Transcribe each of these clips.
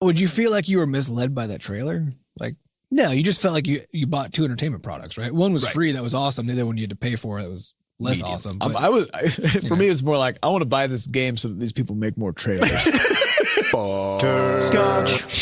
Would you feel like you were misled by that trailer? Like, no, you just felt like you bought two entertainment products, right? One was free, that was awesome. The other one you had to pay for, that was less awesome. But, for me, it was more like, I want to buy this game so that these people make more trailers. Butterscotch.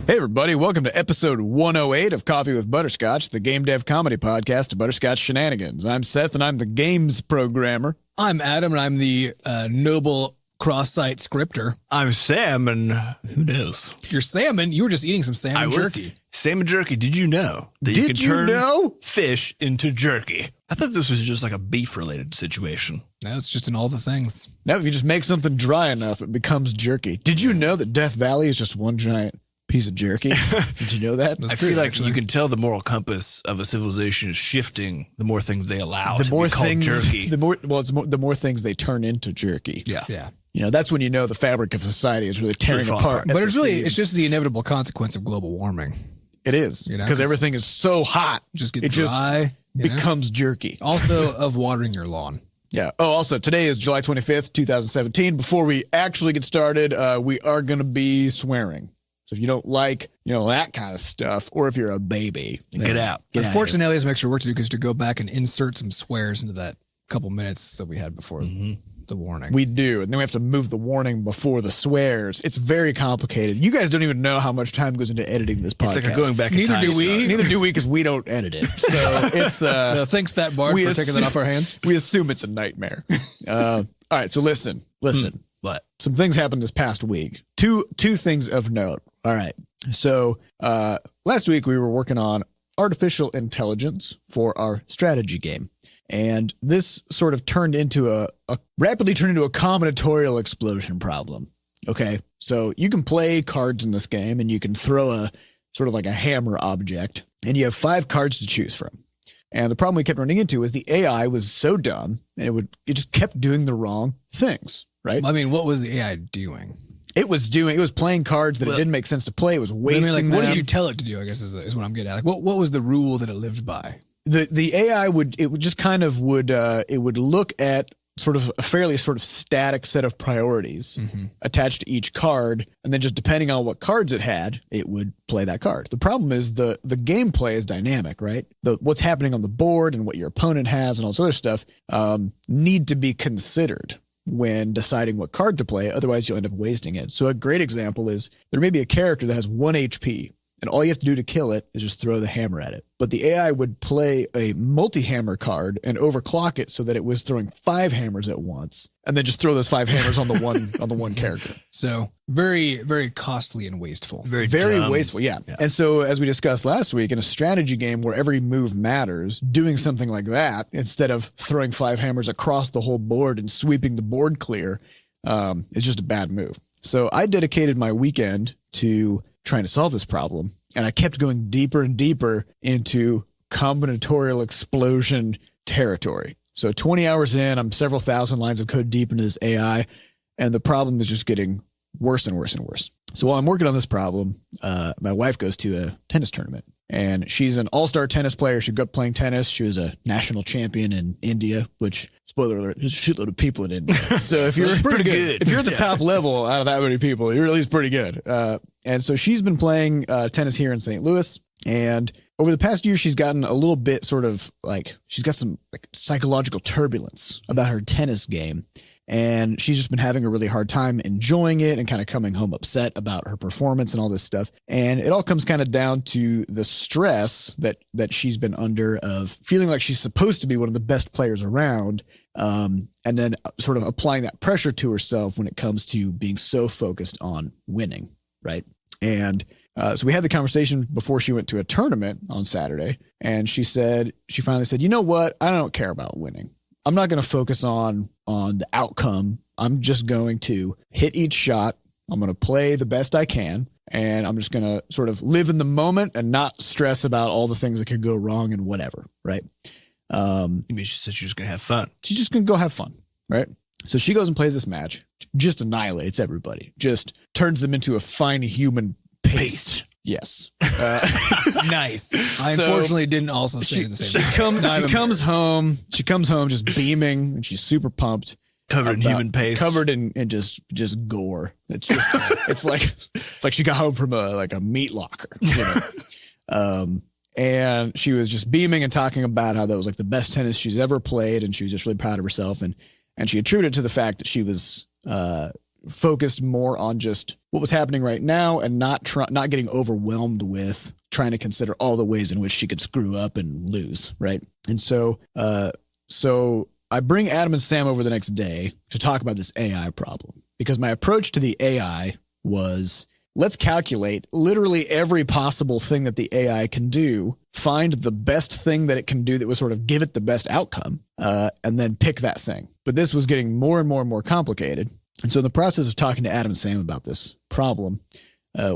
Hey, everybody. Welcome to episode 108 of Coffee with Butterscotch, the game dev comedy podcast of Butterscotch Shenanigans. I'm Seth, and I'm the games programmer. I'm Adam, and I'm the noble cross-site scripter. I'm Sam, and who knows? You're salmon. You were just eating some salmon jerky. Salmon jerky. Did you know that you can turn fish into jerky? I thought this was just like a beef-related situation. No, it's just in all the things. Now, if you just make something dry enough, it becomes jerky. Did you know that Death Valley is just one giant piece of jerky? Did you know that? I feel like you can tell the moral compass of a civilization is shifting the more things they allow to be called jerky. The more things they turn into jerky. Yeah. You know, that's when you know the fabric of society is really tearing apart. But it's just the inevitable consequence of global warming. It is, because everything is so hot. Just get dry. Becomes jerky. Also of watering your lawn. Yeah. Oh, also, today is July 25th, 2017. Before we actually get started, we are going to be swearing. So if you don't like, that kind of stuff, or if you're a baby, get out. Unfortunately, Ellie has some extra work to do because to go back and insert some swears into that couple minutes that we had before the warning. We do. And then we have to move the warning before the swears. It's very complicated. You guys don't even know how much time goes into editing this podcast. It's like going back in Neither time. Neither do we because we don't edit it. So it's so thanks Fat Bart for taking that off our hands. We assume it's a nightmare. All right, so listen. What? Some things happened this past week. Two things of note. All right. So last week we were working on artificial intelligence for our strategy game. And this sort of rapidly turned into a combinatorial explosion problem. Okay. So you can play cards in this game and you can throw a sort of like a hammer object and you have 5 cards to choose from. And the problem we kept running into is the AI was so dumb and it just kept doing the wrong things. Right. I mean, what was the AI doing? It was playing cards that it didn't make sense to play. It was wasting them. What did you tell it to do, I guess is what I'm getting at. Like, what was the rule that it lived by? The AI would look at sort of a fairly sort of static set of priorities attached to each card. And then just depending on what cards it had, it would play that card. The problem is the gameplay is dynamic, right? What's happening on the board and what your opponent has and all this other stuff need to be considered when deciding what card to play. Otherwise, you'll end up wasting it. So a great example is there may be a character that has 1 HP. And all you have to do to kill it is just throw the hammer at it. But the AI would play a multi-hammer card and overclock it so that it was throwing 5 hammers at once, and then just throw those 5 hammers on the one character. So very, very costly and wasteful. Very wasteful. Yeah. And so as we discussed last week, in a strategy game where every move matters, doing something like that instead of throwing 5 hammers across the whole board and sweeping the board clear is just a bad move. So I dedicated my weekend to trying to solve this problem. And I kept going deeper and deeper into combinatorial explosion territory. So 20 hours in, I'm several thousand lines of code deep into this AI, and the problem is just getting worse and worse and worse. So while I'm working on this problem, my wife goes to a tennis tournament, and she's an all-star tennis player. She grew up playing tennis. She was a national champion in India, which, spoiler alert, there's a shitload of people in India. So if you're pretty good, if you're at the top level out of that many people, you're at least pretty good. And so she's been playing tennis here in St. Louis. And over the past year, she's gotten a little bit sort of like, she's got some like psychological turbulence about her tennis game. And she's just been having a really hard time enjoying it and kind of coming home upset about her performance and all this stuff. And it all comes kind of down to the stress that she's been under of feeling like she's supposed to be one of the best players around. And then sort of applying that pressure to herself when it comes to being so focused on winning. Right. And so we had the conversation before she went to a tournament on Saturday. And she finally said, you know what? I don't care about winning. I'm not going to focus on the outcome. I'm just going to hit each shot. I'm going to play the best I can. And I'm just going to sort of live in the moment and not stress about all the things that could go wrong and whatever. Right. You mean she said she's just going to have fun? She's just going to go have fun. Right. So she goes and plays this match, just annihilates everybody, just turns them into a fine human paste. Yes. Nice. I unfortunately didn't also say the same thing. She comes home just beaming and she's super pumped. Covered in human paste. Covered in just gore. It's just it's like she got home from a meat locker, and she was just beaming and talking about how that was like the best tennis she's ever played, and she was just really proud of herself, and she attributed it to the fact that she was focused more on just what was happening right now and not getting overwhelmed with trying to consider all the ways in which she could screw up and lose, right? And so I bring Adam and Sam over the next day to talk about this AI problem, because my approach to the AI was, let's calculate literally every possible thing that the AI can do, find the best thing that it can do that would sort of give it the best outcome, and then pick that thing. But this was getting more and more and more complicated. And so in the process of talking to Adam and Sam about this problem,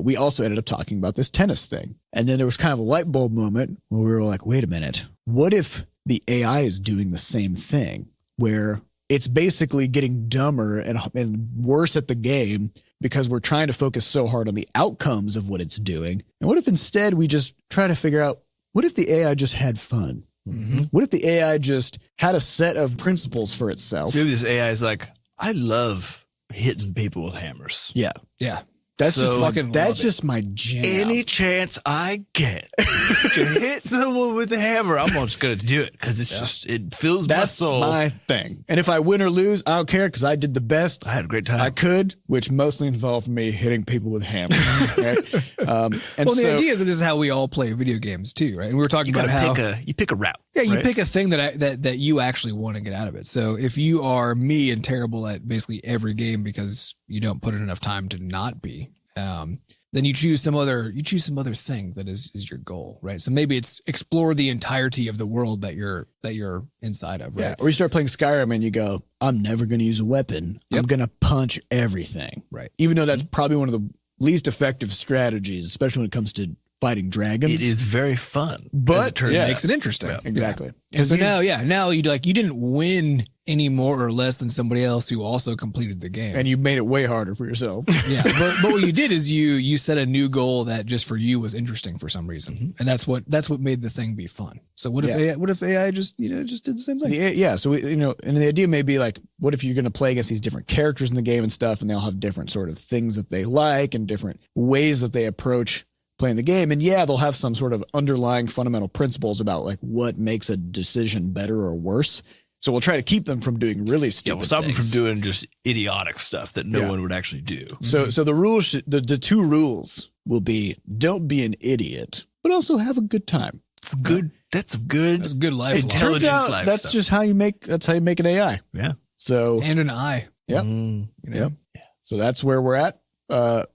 we also ended up talking about this tennis thing. And then there was kind of a light bulb moment where we were like, wait a minute, what if the AI is doing the same thing, where it's basically getting dumber and worse at the game because we're trying to focus so hard on the outcomes of what it's doing? And what if instead we just try to figure out, what if the AI just had fun? Mm-hmm. What if the AI just had a set of principles for itself? So maybe this AI is like, I love hitting people with hammers. Yeah. Yeah. That's That's just my jam. Any chance I get to hit someone with a hammer, I'm just going to do it because it fills my soul. That's my thing. And if I win or lose, I don't care, because I did the best I had a great time. I could, which mostly involved me hitting people with hammers. Right? The idea is that this is how we all play video games too, right? And we were talking about how you pick a route. Yeah, you right? pick a thing that you actually want to get out of it. So if you are me and terrible at basically every game because you don't put in enough time to not be, then you choose some other thing that is your goal, right? So maybe it's explore the entirety of the world that you're inside of, right? Yeah. Or you start playing Skyrim and you go, I'm never going to use a weapon. Yep. I'm going to punch everything, right? Even though that's probably one of the least effective strategies, especially when it comes to fighting dragons. It is very fun, but it makes it interesting. Yeah, exactly. Yeah. And so now you didn't win any more or less than somebody else who also completed the game, and you made it way harder for yourself. Yeah, but what you did is you set a new goal that just for you was interesting for some reason, mm-hmm. and that's what made the thing be fun. So what if AI just did the same thing? Yeah. So and the idea may be like, what if you're going to play against these different characters in the game and stuff, and they all have different sort of things that they like and different ways that they approach playing the game. And they'll have some sort of underlying fundamental principles about like what makes a decision better or worse. So we'll try to keep them from doing really stupid we'll stop things. them from doing just idiotic stuff that no one would actually do. So the rules, the two rules will be, don't be an idiot, but also have a good time. It's good. That's good life. Intelligence life. That's stuff. Just how you make an AI. Yeah. So and an eye. Yep. Yep. Yeah. So that's where we're at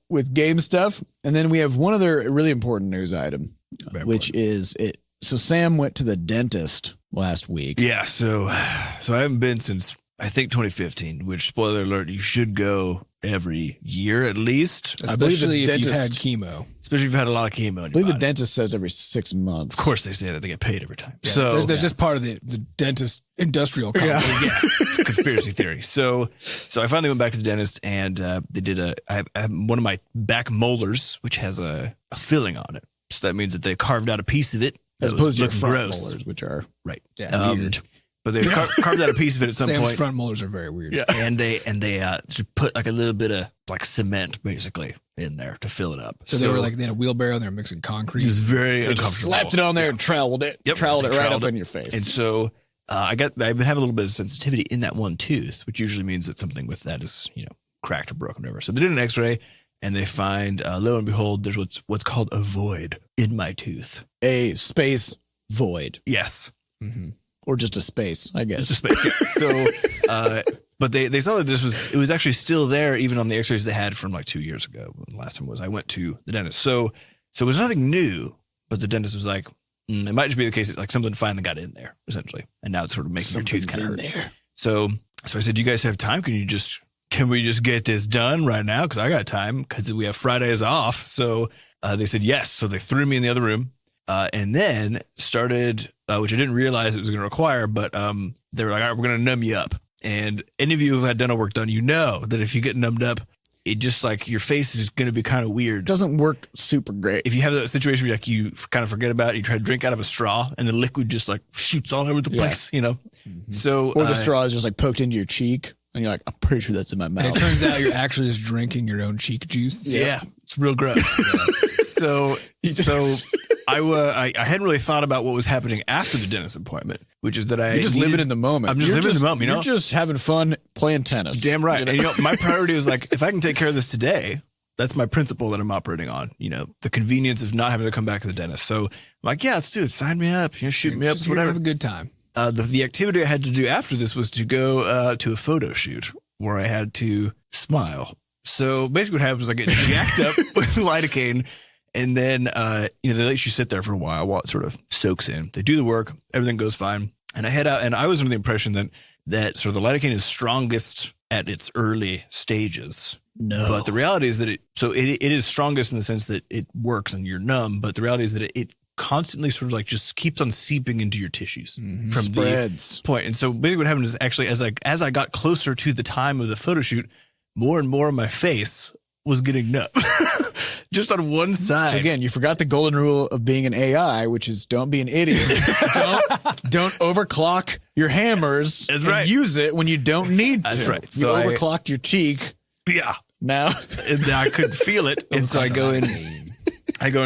with game stuff. And then we have one other really important news item, which is it. So Sam went to the dentist last week. Yeah. So I haven't been since I think 2015, which, spoiler alert, you should go every year at least. Especially if you've had chemo. Especially if you've had a lot of chemo. I believe the dentist says every 6 months. Of course they say that. They get paid every time. Yeah, so there's just part of the dentist industrial company. Yeah. It's a conspiracy theory. So I finally went back to the dentist, and they did I have one of my back molars, which has a filling on it. So that means that they carved out a piece of it. As opposed to your front molars, which are weird. But they carved out a piece of it at some Sam's point. Sam's front molars are very weird. Yeah. And they just put like a little bit of like cement basically in there to fill it up. So they had a wheelbarrow and they were mixing concrete. It was very uncomfortable. Just slapped it on there and troweled it. Yep. Troweled it right up in your face. And so I've been having a little bit of sensitivity in that one tooth, which usually means that something with that is, cracked or broken or whatever. So they did an x-ray and they find, lo and behold, there's what's called a void in my tooth. A space void. Yes. Mm-hmm. Or just a space, I guess. Just a space, yeah. So, but they saw that it was actually still there even on the x-rays they had from like 2 years ago. When the last time I went to the dentist. So it was nothing new, but the dentist was like, it might just be the case that like something finally got in there, essentially. And now it's sort of making your tooth kind of hurt. There. So I said, do you guys have time? Can we just get this done right now? Because I got time because we have Fridays off. So they said yes. So they threw me in the other room. And then started, which I didn't realize it was going to require, but they were like, all right, we're going to numb you up. And any of you who had dental work done, that if you get numbed up, it just like your face is going to be kind of weird. Doesn't work super great. If you have that situation where like you kind of forget about it, you try to drink out of a straw and the liquid just like shoots all over the place, Mm-hmm. So, or the straw is just like poked into your cheek. And you're like, I'm pretty sure that's in my And mouth. it turns out you're actually just drinking your own cheek juice. Yeah, it's real gross. So I hadn't really thought about what was happening after the dentist appointment, which is that You're just living in the moment. I'm just living in the moment, you know? You're just having fun playing tennis. Damn right. You know? And, you know, my priority was like, if I can take care of this today, that's my principle that I'm operating on. You know, the convenience of not having to come back to the dentist. So I'm like, yeah, let's do it. Sign me up. You know, shoot me up. Just here to Whatever. have a good time. The activity I had to do after this was to go to a photo shoot where I had to smile. So basically what happened was I get jacked up with lidocaine, and then, you know, they let you sit there for a while it sort of soaks in. They do the work. Everything goes fine. And I head out, and I was under the impression that sort of the lidocaine is strongest at its early stages. No. But the reality is that it is strongest in the sense that it works and you're numb. But the reality is that it constantly sort of like just keeps on seeping into your tissues from Spreads. the point. And so basically what happened is actually as I got closer to the time of the photo shoot, more and more of my face was getting numb. Just on one side. So again, you forgot the golden rule of being an AI, which is don't be an idiot. don't overclock your hammers. That's and right. use it when you don't need to. That's right. You So overclocked your cheek. Yeah. Now And I couldn't feel it. And so I go in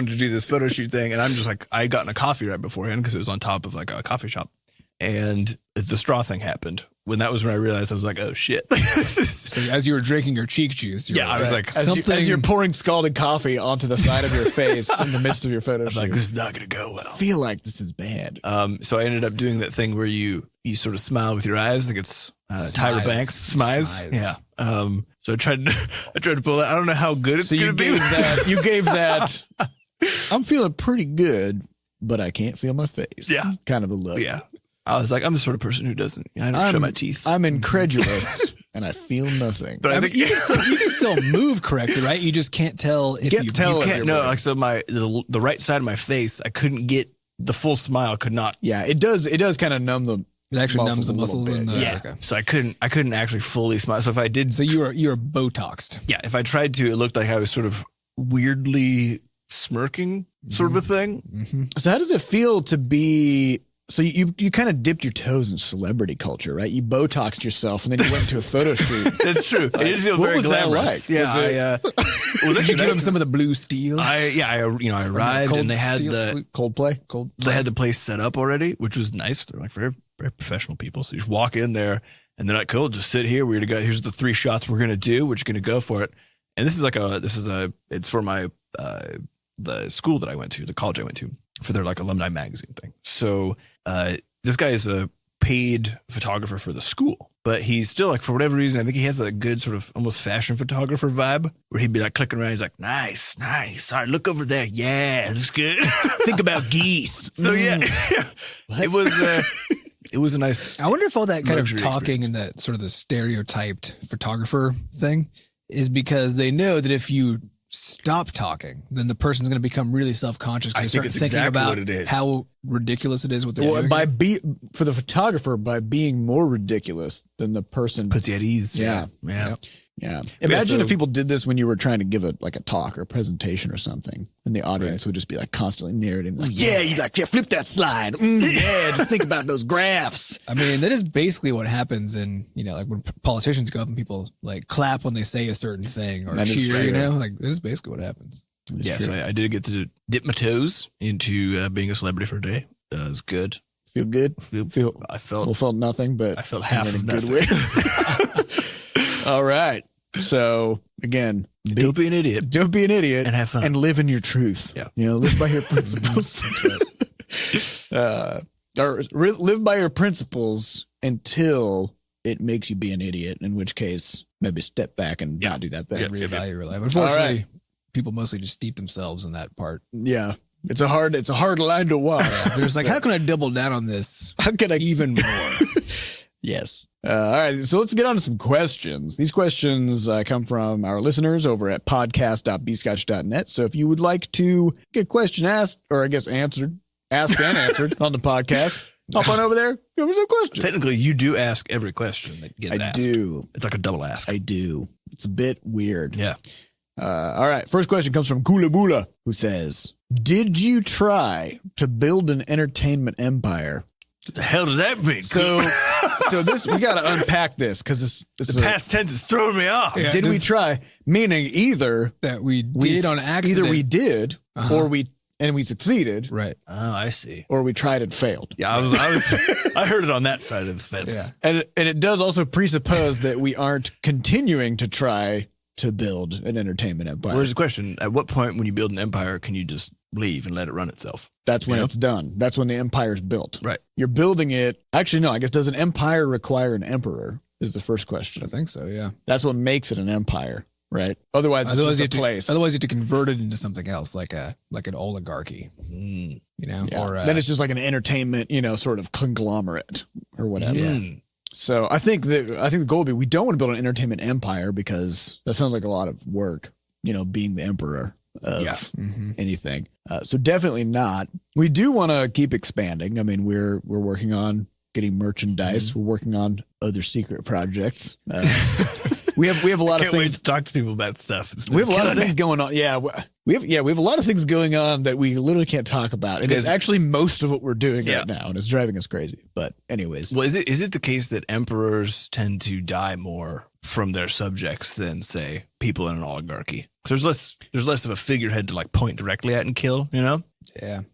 to do this photo shoot thing, and I'm just like, I had gotten a coffee right beforehand because it was on top of like a coffee shop. And the straw thing happened. When that was when I realized, I was like, oh shit. So as you were drinking your cheek juice, you Yeah, were I was like, as you're pouring scalded coffee onto the side of your face in the midst of your photo shoot. like, this is not going to go well. I feel like this is bad. So I ended up doing that thing where you sort of smile with your eyes. I think it's Tyra Smize. Banks, smize. Smize. Yeah. So I tried to pull that. I don't know how good it's So going you to be. gave that. You gave that. I'm feeling pretty good, but I can't feel my face. Yeah. Kind of a look. Yeah. I was like, I'm the sort of person who doesn't. I don't show my teeth. I'm incredulous, and I feel nothing. But I mean, think you can still move correctly, right? You just can't tell if Can't you tell you if can't. you're No, moving. like so the right side of my face, I couldn't get the full smile. Could not. Yeah, it does. It does kind of numb the. It actually numbs muscles the a little muscles bit, and the, Yeah. okay. So I couldn't actually fully smile. So if I did, So you're Botoxed. yeah, if I tried to, it looked like I was sort of weirdly smirking, sort of a thing. So how does it feel to be? So you kind of dipped your toes in celebrity culture, right? You Botoxed yourself, and then you went into a photo shoot. That's true. It did feel what very was that glamorous. like? Yeah, Was it- it was Did actually you give him nice. some of the blue steel? I arrived Cold and they had steel? the Coldplay. Cold. they had the place set up already, which was nice. They're like very, very professional people. So you just walk in there and they're like, cool, just sit here. We're gonna go. Here's the 3 shots we're gonna do. We're just gonna go for it. And it's for my the school that I went to, the college I went to, for their like alumni magazine thing. So this guy is a paid photographer for the school, but he's still like, for whatever reason, I think he has a good sort of almost fashion photographer vibe where he'd be like clicking around. He's like, nice. All right, look over there. Yeah, that's good. Think about geese. So yeah, it was a nice. I wonder if all that kind of Luxury talking and that sort of the stereotyped photographer thing is because they know that if you stop talking, then the person's going to become really self-conscious I because think they start it's thinking exactly about what it is. how ridiculous it is what they're Well, doing. for the photographer, by being more ridiculous than the person. Puts you at ease. Yeah. Yeah. Yeah. Imagine so- if people did this when you were trying to give a talk or a presentation or something, and the audience would just be like constantly narrating, like, yeah, you like, yeah, flip that slide. Yeah, just think about those graphs. I mean, that is basically what happens in, like when politicians go up and people like clap when they say a certain thing or That is cheer, true. like this is basically what happens. Yeah. So I did get to dip my toes into being a celebrity for a day. It was good. Feel good? I felt Felt nothing, but I felt half in of a good nothing. way. All right. So again, Don't be an idiot. don't be an idiot And have fun. and live in your truth. Yeah. Live by your principles. Live by your principles until it makes you be an idiot, in which case maybe step back and not do that thing. Yeah. Reevaluate your life. Unfortunately, All right. people mostly just steep themselves in that part. Yeah. It's a hard line to walk. They're just like, how can I double down on this How can I even more? Yes. All right. So let's get on to some questions. These questions come from our listeners over at podcast.bscotch.net. So if you would like to get a question asked, or I guess asked and answered on the podcast, hop on over there. Give us a question. Technically, you do ask every question that gets I asked. do. It's like a double ask. I do. It's a bit weird. Yeah. All right. First question comes from Kula Bula, who says, did you try to build an entertainment empire What the hell does that mean? So this we got to unpack this because the past tense is throwing me off. Yeah, did we try? Meaning either that we did on accident. either we did or we succeeded, right? Oh, I see. or we tried and failed. Yeah, I heard it on that side of the fence. Yeah. And it does also presuppose that we aren't continuing to try to build an entertainment empire. Where's the question? At what point when you build an empire can you just leave and let it run itself? That's when it's done. That's when the empire's built. Right. You're building it. Actually, no, I guess does an empire require an emperor is the first question. I think so. Yeah. That's what makes it an empire, right? Otherwise, it's just a place. Otherwise, you have to convert it into something else, like an oligarchy. Mm. You know, Yeah. or Then it's just like an entertainment, sort of conglomerate or whatever. Mm. So I think the goal would be we don't want to build an entertainment empire because that sounds like a lot of work, being the emperor of anything. So definitely not. We do want to keep expanding. I mean, we're working on getting merchandise. We're working on other secret projects. We have a lot of Can't wait things. to talk to people about stuff. We have a lot of things going on. Yeah, we have a lot of things going on that we literally can't talk about. And it's actually most of what we're doing right now, and it's driving us crazy. But anyways, Well, is it the case that emperors tend to die more from their subjects than, say, people in an oligarchy? Because there's less of a figurehead to like point directly at and kill. yeah.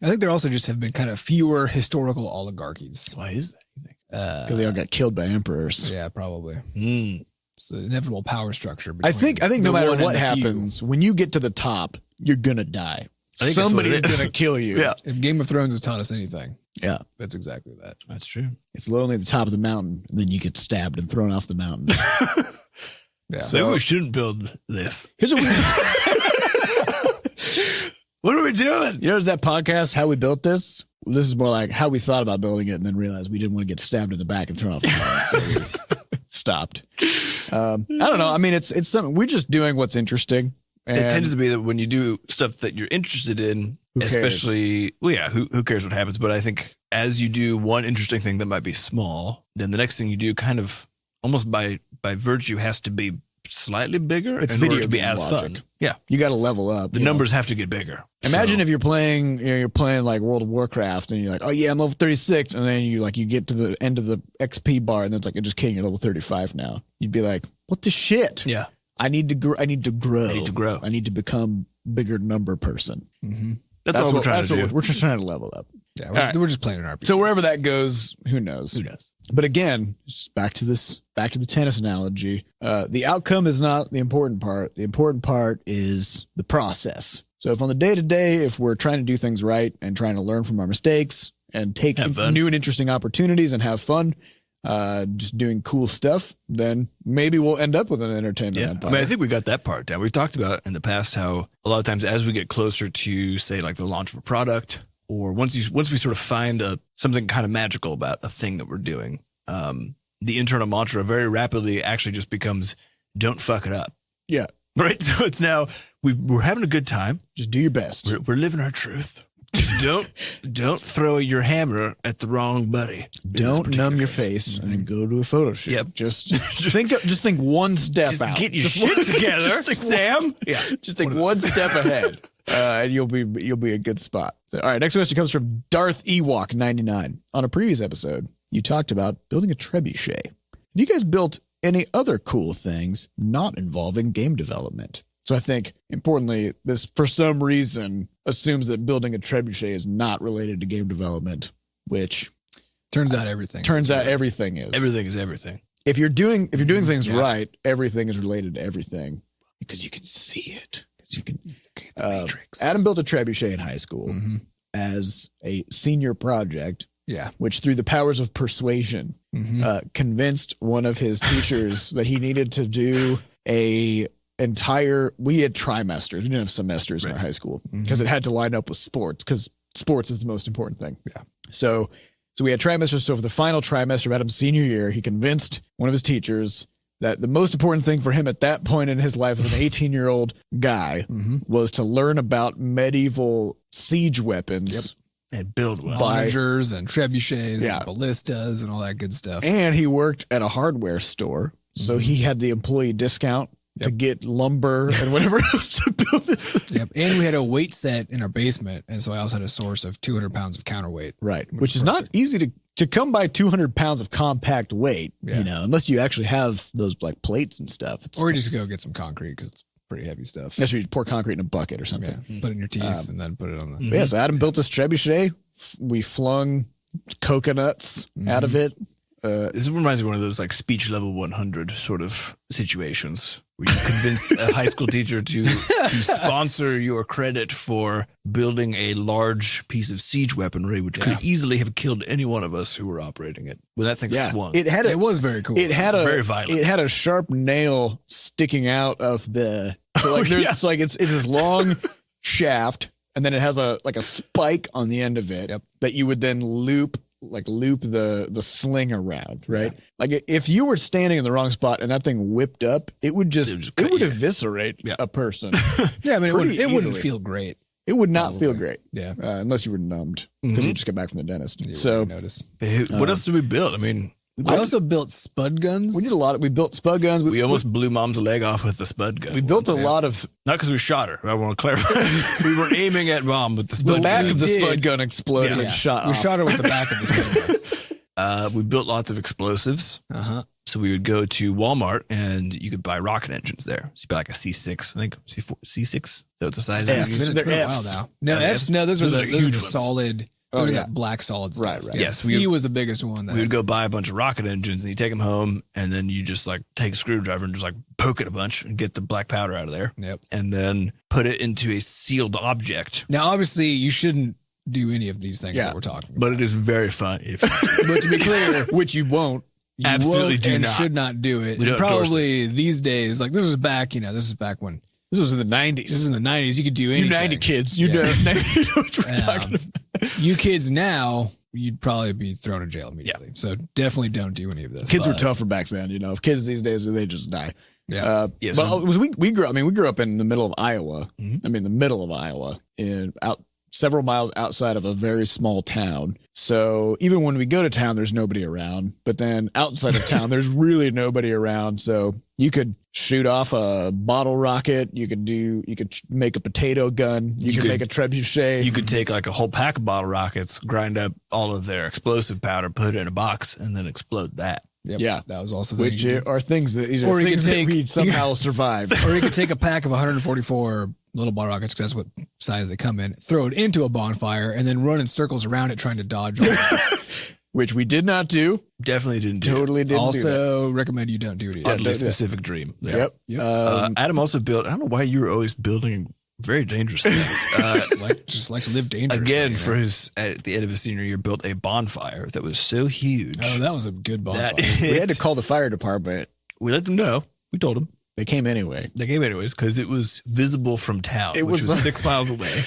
I think there also just have been kind of fewer historical oligarchies. Why is that? You think? because they all got killed by emperors. Yeah, probably. Mm. It's the inevitable power structure. I think no the matter one and what the few. happens, when you get to the top, you're gonna die. I think that's what Somebody's it is. gonna kill you. Yeah, If Game of Thrones has taught us anything, Yeah. that's exactly that. that's true. It's lonely at the top of the mountain, and then you get stabbed and thrown off the mountain. Yeah. So we shouldn't build this. Here's what we What are we doing? there's that podcast, How We Built This. This is more like how we thought about building it and then realized we didn't want to get stabbed in the back and thrown off the mountain. So we stopped. I don't know. I mean, it's something we're just doing what's interesting. And It tends to be that when you do stuff that you're interested in, Who cares? especially, well, yeah, who cares what happens? But I think as you do one interesting thing that might be small, then the next thing you do kind of almost by virtue has to be slightly bigger It's in order video to be game as logic. fun. Yeah. you got to level up. The you know? numbers have to get bigger. Imagine So- if you're playing like World of Warcraft and you're like, oh yeah, I'm level 36. And then you get to the end of the XP bar and then it's like, you're just kidding, you're level 35 now. You'd be like, what the shit? Yeah. I need to grow. I need to grow. I need to become bigger number person. Mm-hmm. That's all we're trying to do. We're just trying to level up. Yeah, All right. we're just playing an RPG. So wherever that goes, who knows? Who knows? But again, just back to the tennis analogy. The outcome is not the important part. The important part is the process. So if on the day to day, if we're trying to do things right and trying to learn from our mistakes and take Have fun. new and interesting opportunities and have fun, just doing cool stuff, then maybe we'll end up with an entertainment Yeah. empire. I mean, I think we got that part down. We talked about in the past how a lot of times as we get closer to, say, like the launch of a product, or once we sort of find something kind of magical about a thing that we're doing, the internal mantra very rapidly actually just becomes, don't fuck it up. Yeah. Right. So it's now we're having a good time. Just do your best. We're living our truth. Just don't throw your hammer at the wrong buddy. Don't numb your face and go to a photo shoot. Yep. Just think one step Just out. get your Just shit one- together, just think Sam. Yeah. Just think one step ahead, and you'll be a good spot. So, all right, next question comes from Darth Ewok 99. On a previous episode, you talked about building a trebuchet. Have you guys built any other cool things not involving game development? So I think importantly, this for some reason assumes that building a trebuchet is not related to game development, which turns out everything. Everything is. Everything is everything. If you're doing things right, everything is related to everything because you can see it. Because you can. Matrix. Adam built a trebuchet in high school Mm-hmm. as a senior project, Yeah. which through the powers of persuasion Mm-hmm. convinced one of his teachers that he needed to do we had trimesters. We didn't have semesters in our high school because it had to line up with sports because sports is the most important thing. Yeah. So we had trimesters. So for the final trimester of Adam's senior year, he convinced one of his teachers that the most important thing for him at that point in his life as an 18-year-old guy was to learn about medieval siege weapons. And build one. Onagers and trebuchets Yeah. and ballistas and all that good stuff. And he worked at a hardware store. So he had the employee discount to get lumber and whatever else to build this. Yep. And we had a weight set in our basement. And so I also had a source of 200 pounds of counterweight. Right. Which is not easy to come by 200 pounds of compact weight, unless you actually have those like plates and stuff. Or you just go get some concrete because it's pretty heavy stuff. That's where you pour concrete in a bucket or something. Yeah. Put it in your teeth and then put it on the. Yeah, so Adam built this trebuchet. We flung coconuts out of it. This reminds me of one of those like speech level 100 sort of situations where you convince a high school teacher to sponsor your credit for building a large piece of siege weaponry, which could easily have killed any one of us who were operating it. When that thing swung. It was very cool. It had very violent. It had a sharp nail sticking out of the. So like it's like it's this long shaft, and then it has a spike on the end of it that you would then loop the sling around, right? Like if you were standing in the wrong spot and that thing whipped up, it would eviscerate a person. Yeah, I mean it wouldn't feel great. It would not feel great. Yeah, unless you were numbed because you just got back from the dentist. You so notice. What else did we build? I mean, we also built spud guns. We did a lot. We built spud guns. We almost blew Mom's leg off with the spud gun. We built a lot of. Not because we shot her. I want to clarify. We were aiming at Mom with the spud gun. The back of the spud gun exploded and shot We off. shot her with the back of the spud gun. We built lots of explosives. So we would go to Walmart and you could buy rocket engines there. So you buy like a C6, I think C6. Is that what the size Fs. is? They're They're Fs. now. No, Fs. No, those are the huge ones. solid. Oh, Those are yeah. that black solid stuff. Right. Yes, C was the biggest one. We would go buy a bunch of rocket engines and you take them home and then you just like take a screwdriver and just like poke it a bunch and get the black powder out of there. Yep. And then put it into a sealed object. Now, obviously, you shouldn't do any of these things that we're talking about. But it is very fun. But to be clear, which you won't. You absolutely won't do and not. should not do it. We don't And probably these days, like this was back when This was in the 90s. this was in the 90s. You could do anything. You 90 kids. You know what we're talking about. You kids now, you'd probably be thrown in jail immediately. So definitely don't do any of this. Kids were tougher back then. If kids these days, they just die. Yeah. Yes, but we grew up. I mean, we grew up in the middle of Iowa. I mean, the middle of Iowa, several miles outside of a very small town. So even when we go to town, there's nobody around. But then outside of town, there's really nobody around. So you could shoot off a bottle rocket. You could make a potato gun. You could make a trebuchet. You could take like a whole pack of bottle rockets, grind up all of their explosive powder, put it in a box, and then explode that. Yep. Yeah, that was also which are things that we somehow survived. Or you could take a pack of 144 little bottle rockets, because that's what size they come in, throw it into a bonfire, and then run in circles around it trying to dodge. Which we did not do. Definitely didn't do. Totally didn't do that. Also recommend you don't do it either. Oddly specific dream. There. Yep. Adam also built. I don't know why you were always building very dangerous things. Just like to live dangerously. Again, at the end of his senior year, built a bonfire that was so huge. Oh, that was a good bonfire. We had to call the fire department. We let them know. We told them. They came anyway. They came anyways because it was visible from town, which was 6 miles away.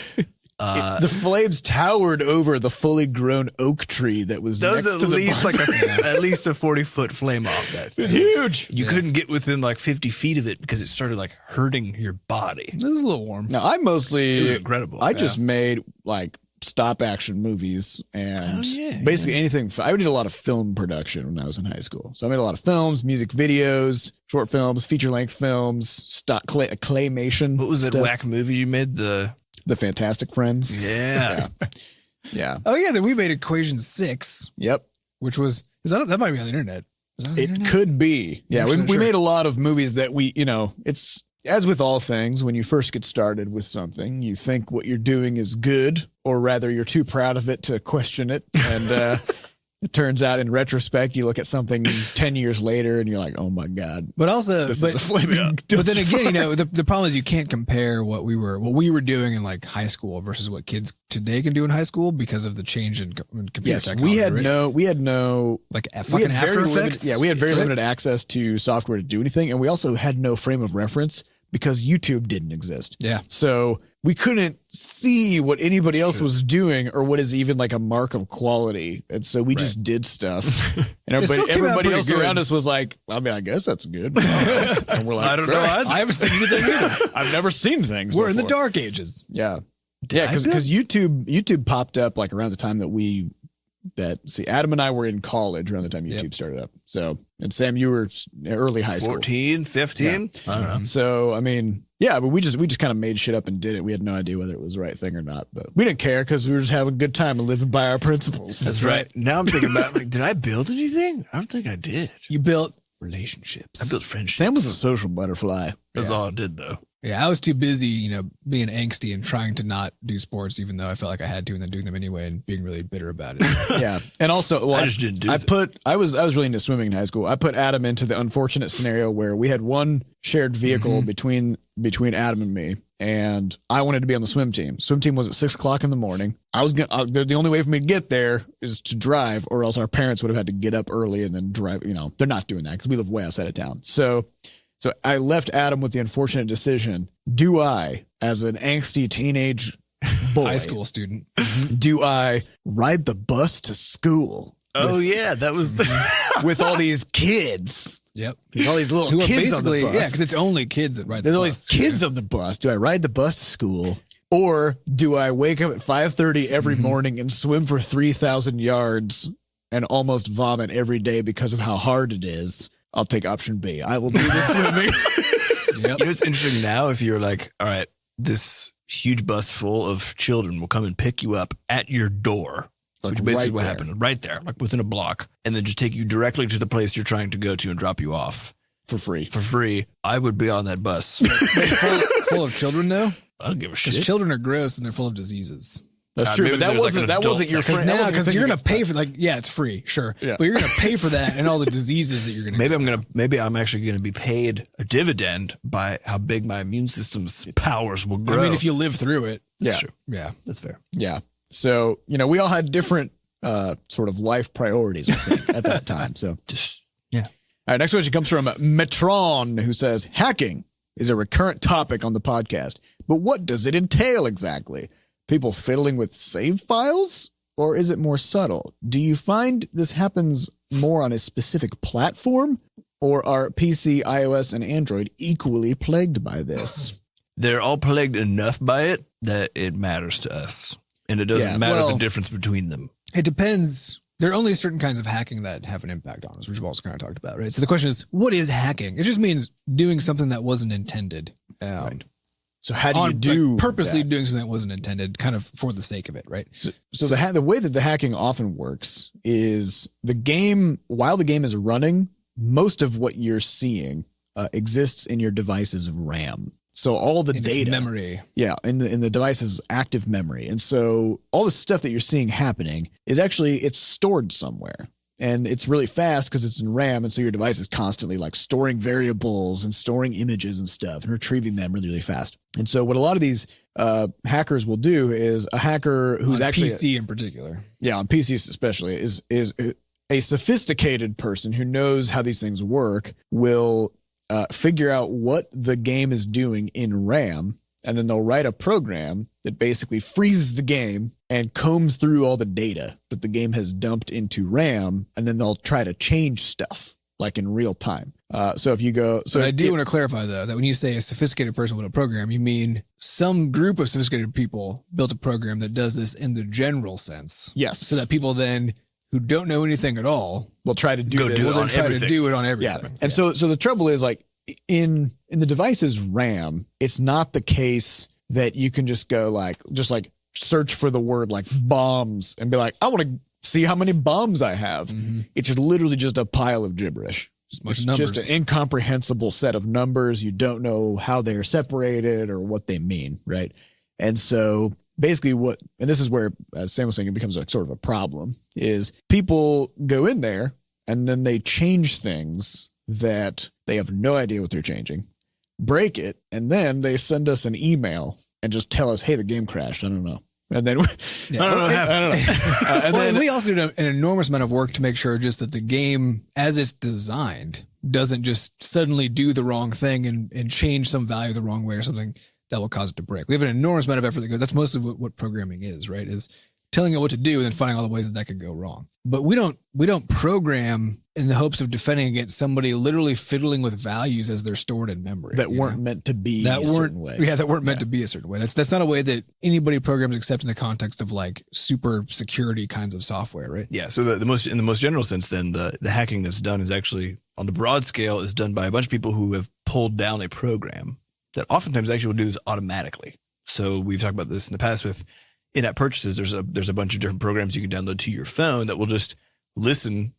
The flames towered over the fully grown oak tree that was next to the bonfire. At least a 40-foot flame off that thing. It's huge. You couldn't get within like 50 feet of it because it started like hurting your body. It was a little warm. Now it was incredible. I just made like stop action movies and basically anything. I did a lot of film production when I was in high school. So I made a lot of films, music videos, short films, feature length films, claymation. What was that whack movie you made? The Fantastic Friends. Yeah. Yeah. Oh yeah, then we made Equation 6. Yep. Which was that might be on the internet. Is that on the internet? Could be. Yeah, we Sure. made a lot of movies that it's as with all things, when you first get started with something, you think what you're doing is good, or rather you're too proud of it to question it. And it turns out in retrospect, you look at something 10 years later and you're like, oh my God. But also, this is a flaming but then again, the problem is you can't compare what we were doing in like high school versus what kids today can do in high school because of the change in computer technology. we had no like fucking After Effects. We had very limited access to software to do anything, and we also had no frame of reference because YouTube didn't exist. Yeah. So we couldn't see what anybody else was doing or what is even like a mark of quality. And so we just did stuff. And everybody else around us was like, I mean, I guess that's good. And we're like, I don't know. I haven't seen anything either. I've never seen things We're in the before. dark ages. Yeah. Yeah, because YouTube popped up like around the time that we see, Adam and I were in college around the time YouTube started up. So, and Sam, you were early high school. 14, 15? I don't know. So, I mean, yeah, but we just kind of made shit up and did it. We had no idea whether it was the right thing or not, but we didn't care because we were just having a good time and living by our principles. That's right. Now I'm thinking about, like, did I build anything? I don't think I did. You built relationships. I built friendships. Sam was a social butterfly. That's all I did, though. Yeah, I was too busy, being angsty and trying to not do sports, even though I felt like I had to, and then doing them anyway, and being really bitter about it. Yeah, and also, well, I just didn't do it. I was really into swimming in high school. I put Adam into the unfortunate scenario where we had one shared vehicle between Adam and me, and I wanted to be on the swim team. Swim team was at 6:00 in the morning. I was the only way for me to get there is to drive, or else our parents would have had to get up early and then drive. They're not doing that because we live way outside of town. So I left Adam with the unfortunate decision. Do I, as an angsty teenage boy, High school student, do I ride the bus to school? Oh, yeah. That was With all these kids. Yep. With all these little Who are kids on the basically, bus. because it's only kids that ride the There's all bus. these kids on the bus. Do I ride the bus to school? Or do I wake up at 5:30 every morning and swim for 3,000 yards and almost vomit every day because of how hard it is? I'll take option B. I will do the swimming. Yep. You know, it's interesting now if you're like, all right, this huge bus full of children will come and pick you up at your door, Like which basically right what there. happened, right there, like within a block, and then just take you directly to the place you're trying to go to and drop you off For free. for free. I would be on that bus. Full of children, though? I don't give a Because shit. children are gross and they're full of diseases. That's God, true, maybe but that there's like wasn't an that adult wasn't your section. friend. that Now, wasn't your because thing you're you going to pay for, yeah, it's free, sure. Yeah. But you're going to pay for that and all the diseases that you're going to Maybe I'm actually going to be paid a dividend by how big my immune system's powers will grow. I mean, if you live through it. Yeah. true. Yeah. That's fair. Yeah. So, we all had different sort of life priorities, I think, at that time. So, Just, yeah. all right, next question comes from Metron, who says, hacking is a recurrent topic on the podcast, but what does it entail exactly? People fiddling with save files? Or is it more subtle? Do you find this happens more on a specific platform? Or are PC, iOS, and Android equally plagued by this? They're all plagued enough by it that it matters to us. And it doesn't matter the difference between them. It depends. There are only certain kinds of hacking that have an impact on us, which we've also kind of talked about, right? So the question is, what is hacking? It just means doing something that wasn't intended. Right. So how do you do purposely that? doing something that wasn't intended, kind of for the sake of it, right? So the way that the hacking often works is while the game is running, most of what you're seeing exists in your device's RAM. So all the In data, its memory. yeah, in the device's active memory, and so all the stuff that you're seeing happening is actually it's stored somewhere, and it's really fast because it's in RAM, and so your device is constantly like storing variables and storing images and stuff and retrieving them really, really fast. And so what a lot of these hackers will do is a hacker who's On actually PC in particular. yeah, on PCs especially, is a sophisticated person who knows how these things work will figure out what the game is doing in RAM, and then they'll write a program that basically freezes the game and combs through all the data that the game has dumped into RAM, and then they'll try to change stuff like in real time. So if you go, But I do want to clarify though that when you say a sophisticated person with a program, you mean some group of sophisticated people built a program that does this in the general sense. yes, So that people then who don't know anything at all we'll try to do Go this. do it will then on try everything. to do it on Yeah. everything. And so the trouble is like in the device's RAM, it's not the case that you can just go like search for the word like bombs and be like, I want to see how many bombs I have. It's literally just a pile of gibberish. bunch It's of numbers. just an incomprehensible set of numbers. You don't know how they're separated or what they mean, right? And so basically and this is where, as Sam was saying, it becomes a sort of a problem, is people go in there and then they change things that they have no idea what they're changing, break it, and then they send us an email and just tell us, hey, the game crashed. I don't know. And then I don't know what happened. I don't know. And Well, then and we also do an enormous amount of work to make sure just that the game, as it's designed, doesn't just suddenly do the wrong thing and change some value the wrong way or something that will cause it to break. We have an enormous amount of effort that goes. That's most of what programming is, right? Is telling it what to do and then finding all the ways that could go wrong. But we don't program in the hopes of defending against somebody literally fiddling with values as they're stored in memory that weren't meant to be a certain way. Yeah, that weren't meant to be a certain way. That's not a way that anybody programs except in the context of like super security kinds of software, right? Yeah. So in the most general sense, then the hacking that's done is actually on the broad scale is done by a bunch of people who have pulled down a program that oftentimes actually will do this automatically. So we've talked about this in the past with in-app purchases. There's a bunch of different programs you can download to your phone that will just listen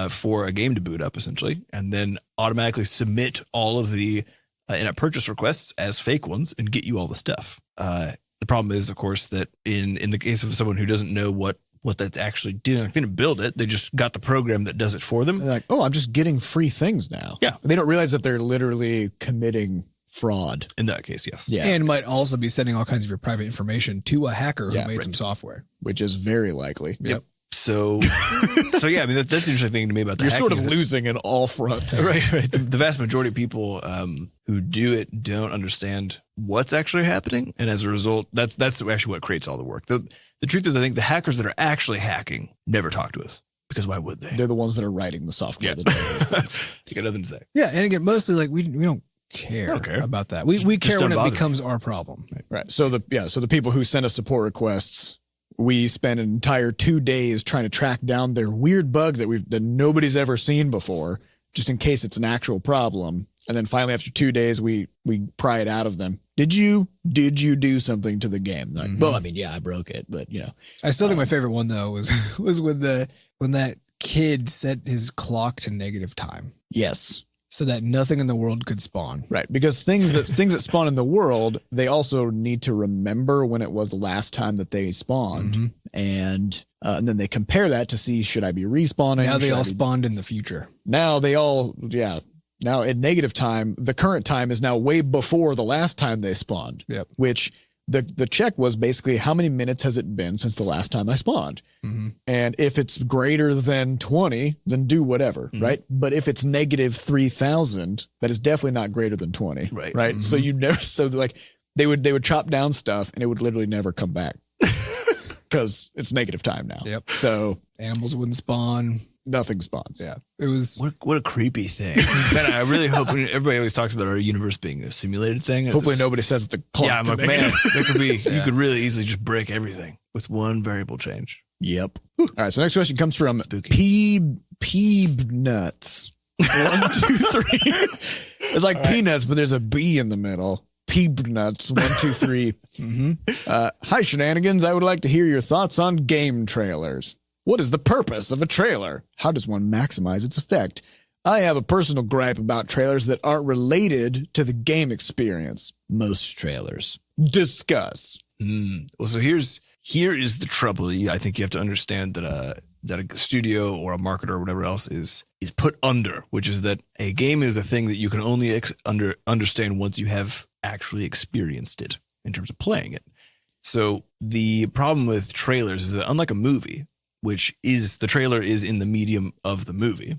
for a game to boot up essentially, and then automatically submit all of the in-app purchase requests as fake ones and get you all the stuff. The problem is, of course, that in the case of someone who doesn't know what that's actually doing, they didn't build it. They just got the program that does it for them. They're like, oh, I'm just getting free things now. Yeah. They don't realize that they're literally committing fraud. In that case, yes. Yeah. And might also be sending all kinds of your private information to a hacker who made some software. Which is very likely. Yep. So yeah, I mean, that's the interesting thing to me about the You're hacking sort of is that- losing in all fronts. Right. The vast majority of people who do it don't understand what's actually happening, and as a result, that's actually what creates all the work. The truth is, I think the hackers that are actually hacking never talk to us, because why would they? They're the ones that are writing the software that does those things. You got nothing to say. Yeah, and again, mostly like we don't care, about that. We care when it becomes our problem. Right. So the people who send us support requests, we spend an entire 2 days trying to track down their weird bug that nobody's ever seen before, just in case it's an actual problem. And then finally, after 2 days, we pry it out of them. Did you do something to the game? Like, well, I mean, yeah, I broke it, but I still think my favorite one though was when that kid set his clock to negative time. Yes. So that nothing in the world could spawn. Right. Because things that spawn in the world, they also need to remember when it was the last time that they spawned. And then they compare that to see, should I be respawning? Now they all spawned in the future. Now Now in negative time, the current time is now way before the last time they spawned. Yep. Which the check was basically how many minutes has it been since the last time I spawned? And if it's greater than 20, then do whatever, right? But if it's negative 3,000, that is definitely not greater than 20, right? So they would chop down stuff and it would literally never come back because it's negative time now. Yep. So animals wouldn't spawn. Nothing spawns. Yeah. It was what a creepy thing. Man, I really hope everybody always talks about our universe being a simulated thing. Hopefully nobody says the clock. Yeah, I'm like, man, there could be you could really easily just break everything with one variable change. Yep. All right. So next question comes from Peeb Nuts. 1, 2, 3. It's like peanuts, but there's a B in the middle. Peeb Nuts. 1, 2, 3. Hi, Shenanigans. I would like to hear your thoughts on game trailers. What is the purpose of a trailer? How does one maximize its effect? I have a personal gripe about trailers that aren't related to the game experience. Most trailers. Discuss. Well, so here is the trouble. I think you have to understand that a studio or a marketer or whatever else is put under, which is that a game is a thing that you can only understand once you have actually experienced it in terms of playing it. So the problem with trailers is that unlike a movie, which is the trailer is in the medium of the movie,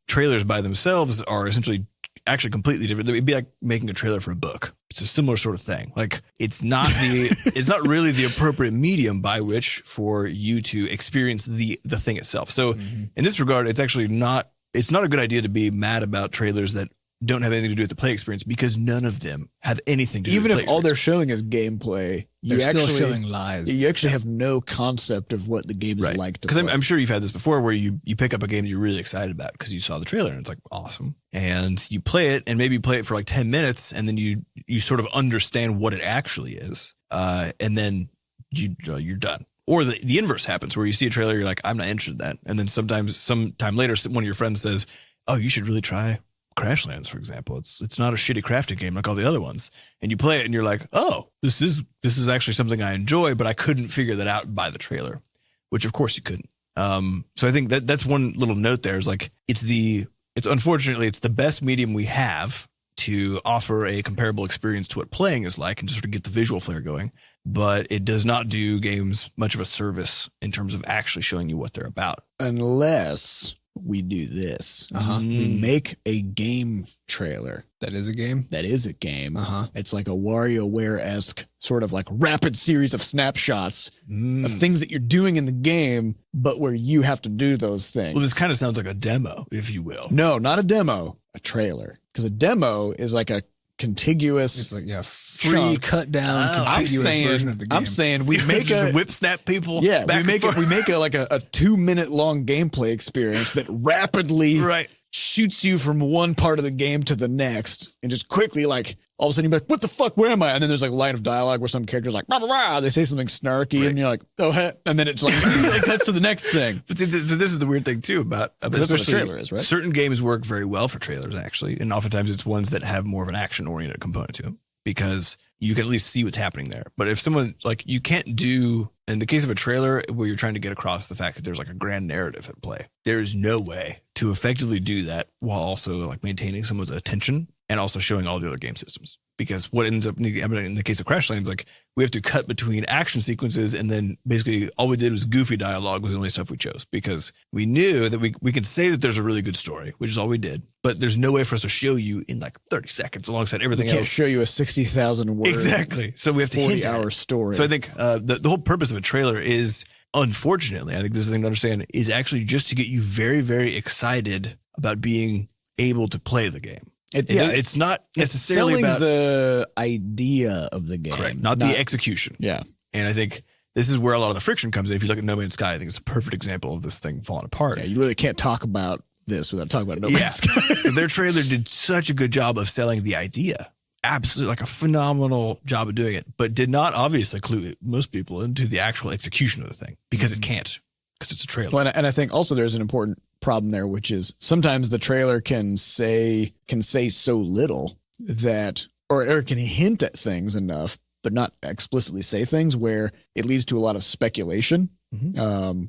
trailers by themselves are essentially actually completely different. It'd be like making a trailer for a book. It's a similar sort of thing. Like it's not really the appropriate medium by which for you to experience the thing itself. So in this regard, it's actually not a good idea to be mad about trailers that don't have anything to do with the play experience, because none of them have anything to do with the play experience. Even if all they're showing is gameplay, they're still showing lies. You actually have no concept of what the game is like to play. Because I'm sure you've had this before where you pick up a game that you're really excited about because you saw the trailer and it's like awesome. And you play it and maybe you play it for like 10 minutes and then you sort of understand what it actually is. And then you're done. Or the inverse happens where you see a trailer, you're like, I'm not interested in that. And then sometime later, one of your friends says, oh, you should really try Crashlands, for example. It's not a shitty crafting game like all the other ones, and you play it and you're like, oh, this is actually something I enjoy, but I couldn't figure that out by the trailer, which of course you couldn't. So I think that's one little note there is like it's unfortunately it's the best medium we have to offer a comparable experience to what playing is like and to sort of get the visual flair going, but it does not do games much of a service in terms of actually showing you what they're about. Unless we do this. Uh-huh. We make a game trailer. That is a game. That is a game. Uh-huh. It's like a WarioWare-esque sort of like rapid series of snapshots of things that you're doing in the game, but where you have to do those things. Well, this kind of sounds like a demo, if you will. No, not a demo, a trailer. Because a demo is like a contiguous. It's like free cut down contiguous version of the game. I'm saying we make a whip snap people. Yeah, we make a 2-minute long gameplay experience that rapidly shoots you from one part of the game to the next, and just quickly, like, all of a sudden you're like, what the fuck, where am I? And then there's like a line of dialogue where some character's like, rah, rah, rah. They say something snarky, and you're like, oh, heck. And then it's like, it cuts to the next thing. But see, so this is the weird thing too about that's what a trailer is, right? Certain games work very well for trailers, actually, and oftentimes it's ones that have more of an action-oriented component to them because you can at least see what's happening there. But if someone, like, you can't do, in the case of a trailer where you're trying to get across the fact that there's like a grand narrative at play, there is no way to effectively do that while also like maintaining someone's attention and also showing all the other game systems. Because what ends up, in the case of Crashlands, like, we have to cut between action sequences, and then basically all we did was goofy dialogue was the only stuff we chose, because we knew that we could say that there's a really good story, which is all we did, but there's no way for us to show you in like 30 seconds alongside everything else. We can't show you a 60,000 word. Exactly. So we have to 40-hour story. So I think the whole purpose of a trailer is, unfortunately, I think this is the thing to understand, is actually just to get you very, very excited about being able to play the game. It's not necessarily selling about the idea of the game, correct, not the execution. Yeah. And I think this is where a lot of the friction comes in. If you look at No Man's Sky, I think it's a perfect example of this thing falling apart. Yeah, you literally can't talk about this without talking about No Man's Sky. So their trailer did such a good job of selling the idea. Absolutely, like a phenomenal job of doing it, but did not obviously clue most people into the actual execution of the thing, because it can't, because it's a trailer. Well, and I think also there's an important problem there, which is sometimes the trailer can say so little that, or can hint at things enough, but not explicitly say things, where it leads to a lot of speculation,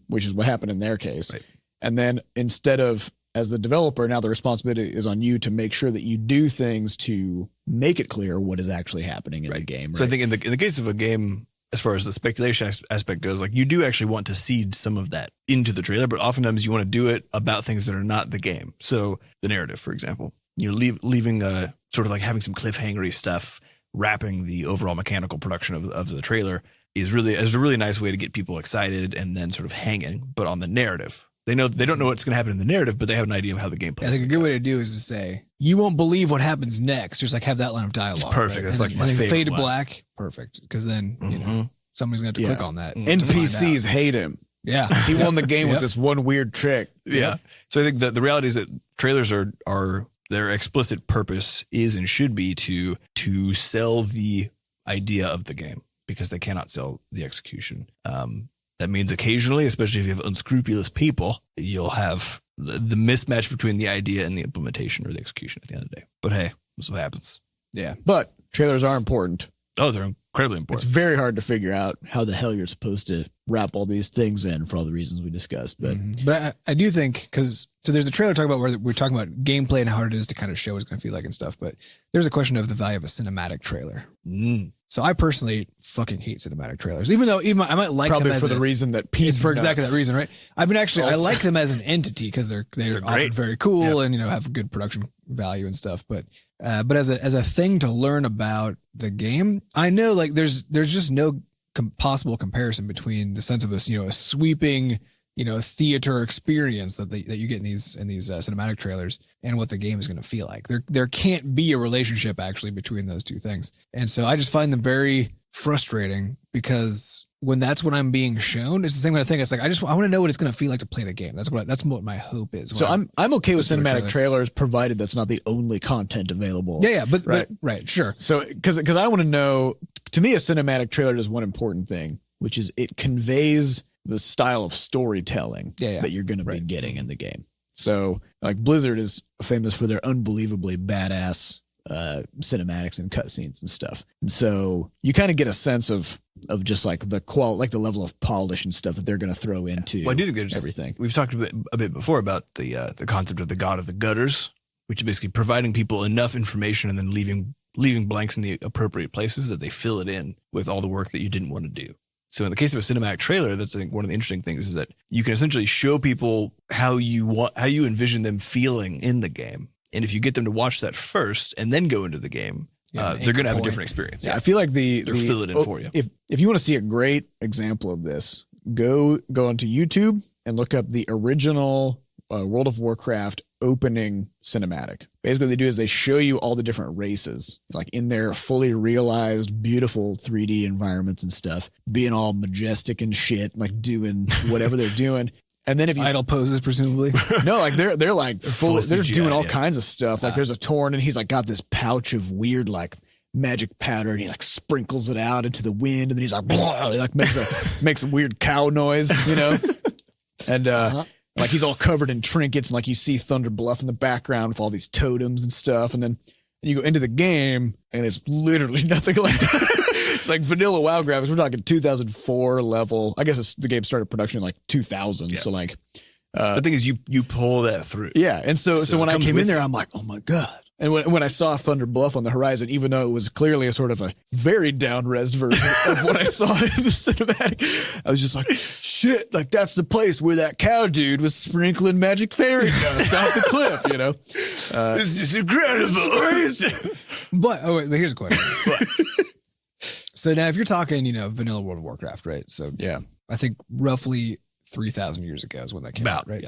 which is what happened in their case. Right. And then instead of, as the developer, now the responsibility is on you to make sure that you do things to make it clear what is actually happening in the game. Right? So I think in the case of a game, as far as the speculation aspect goes, like, you do actually want to seed some of that into the trailer, but oftentimes you want to do it about things that are not the game. So the narrative, for example, leaving sort of like having some cliffhangery stuff, wrapping the overall mechanical production of the trailer is a really nice way to get people excited and then sort of hanging. But on the narrative, they don't know what's going to happen in the narrative, but they have an idea of how the game plays. I think a good way to do is to say, you won't believe what happens next. Just like have that line of dialogue. It's perfect. Right? That's like my favorite. Fade to one. Black. Perfect. Because then, you know, somebody's going to have to click on that. NPCs hate him. Yeah. He won the game with this one weird trick. Yeah. So I think the reality is that trailers are their explicit purpose is and should be to sell the idea of the game, because they cannot sell the execution. That means occasionally, especially if you have unscrupulous people, you'll have the mismatch between the idea and the implementation or the execution at the end of the day. But hey, that's what happens. Yeah. But trailers are important. Oh, they're incredibly important. It's very hard to figure out how the hell you're supposed to wrap all these things in for all the reasons we discussed. But but I do think, so there's a trailer talking about where we're talking about gameplay and how hard it is to kind of show what it's going to feel like and stuff. But there's a question of the value of a cinematic trailer. So I personally fucking hate cinematic trailers, even though I might like probably them for the reason that Pete's for exactly that reason, right? I mean, actually, I like them as an entity because they're often very cool and, you know, have good production value and stuff. But as a thing to learn about the game, I know like there's just no possible comparison between the sense of this, you know, a sweeping, you know, theater experience that you get in these cinematic trailers and what the game is going to feel like. There can't be a relationship actually between those two things. And so I just find them very frustrating, because when that's what I'm being shown, it's the same kind of thing. It's like, I want to know what it's going to feel like to play the game. That's what my hope is. So I'm okay with cinematic trailers, provided that's not the only content available. Yeah. But right. Sure. So, cause I want to know, to me, a cinematic trailer does one important thing, which is it conveys the style of storytelling that you're going to be getting in the game. So like Blizzard is famous for their unbelievably badass cinematics and cutscenes and stuff. And so you kind of get a sense of just like the the level of polish and stuff that they're going to throw into I do think there's everything. We've talked a bit before about the concept of the god of the gutters, which is basically providing people enough information and then leaving blanks in the appropriate places that they fill it in with all the work that you didn't want to do. So in the case of a cinematic trailer, that's I think one of the interesting things is that you can essentially show people how you envision them feeling in the game. And if you get them to watch that first and then go into the game, they're going to have a different experience. Yeah, I feel like they're filling it in for you. If you want to see a great example of this, go onto YouTube and look up the original World of Warcraft opening cinematic. Basically, what they do is they show you all the different races, like in their fully realized, beautiful 3D environments and stuff, being all majestic and shit, like doing whatever they're doing. And then if you idle poses, presumably, no, like they're like they're CGI, doing all kinds of stuff. Like there's a Torn and he's like got this pouch of weird like magic powder and he like sprinkles it out into the wind and then he's like, blah, he like makes a weird cow noise, you know, and like he's all covered in trinkets and like you see Thunder Bluff in the background with all these totems and stuff, and then you go into the game and it's literally nothing like that. It's like vanilla WoW graphics. We're talking 2004 level. I guess the game started production in like 2000. Yeah. So like, the thing is you pull that through. Yeah. And so when I came in there, I'm like, oh my God. And when I saw Thunder Bluff on the horizon, even though it was clearly a sort of a very down-resed version of what I saw in the cinematic, I was just like, shit, like that's the place where that cow dude was sprinkling magic fairy dust off the cliff, you know? This is incredible. But here's a question. So now if you're talking, vanilla World of Warcraft, right? So yeah, I think roughly 3,000 years ago is when that came out, right?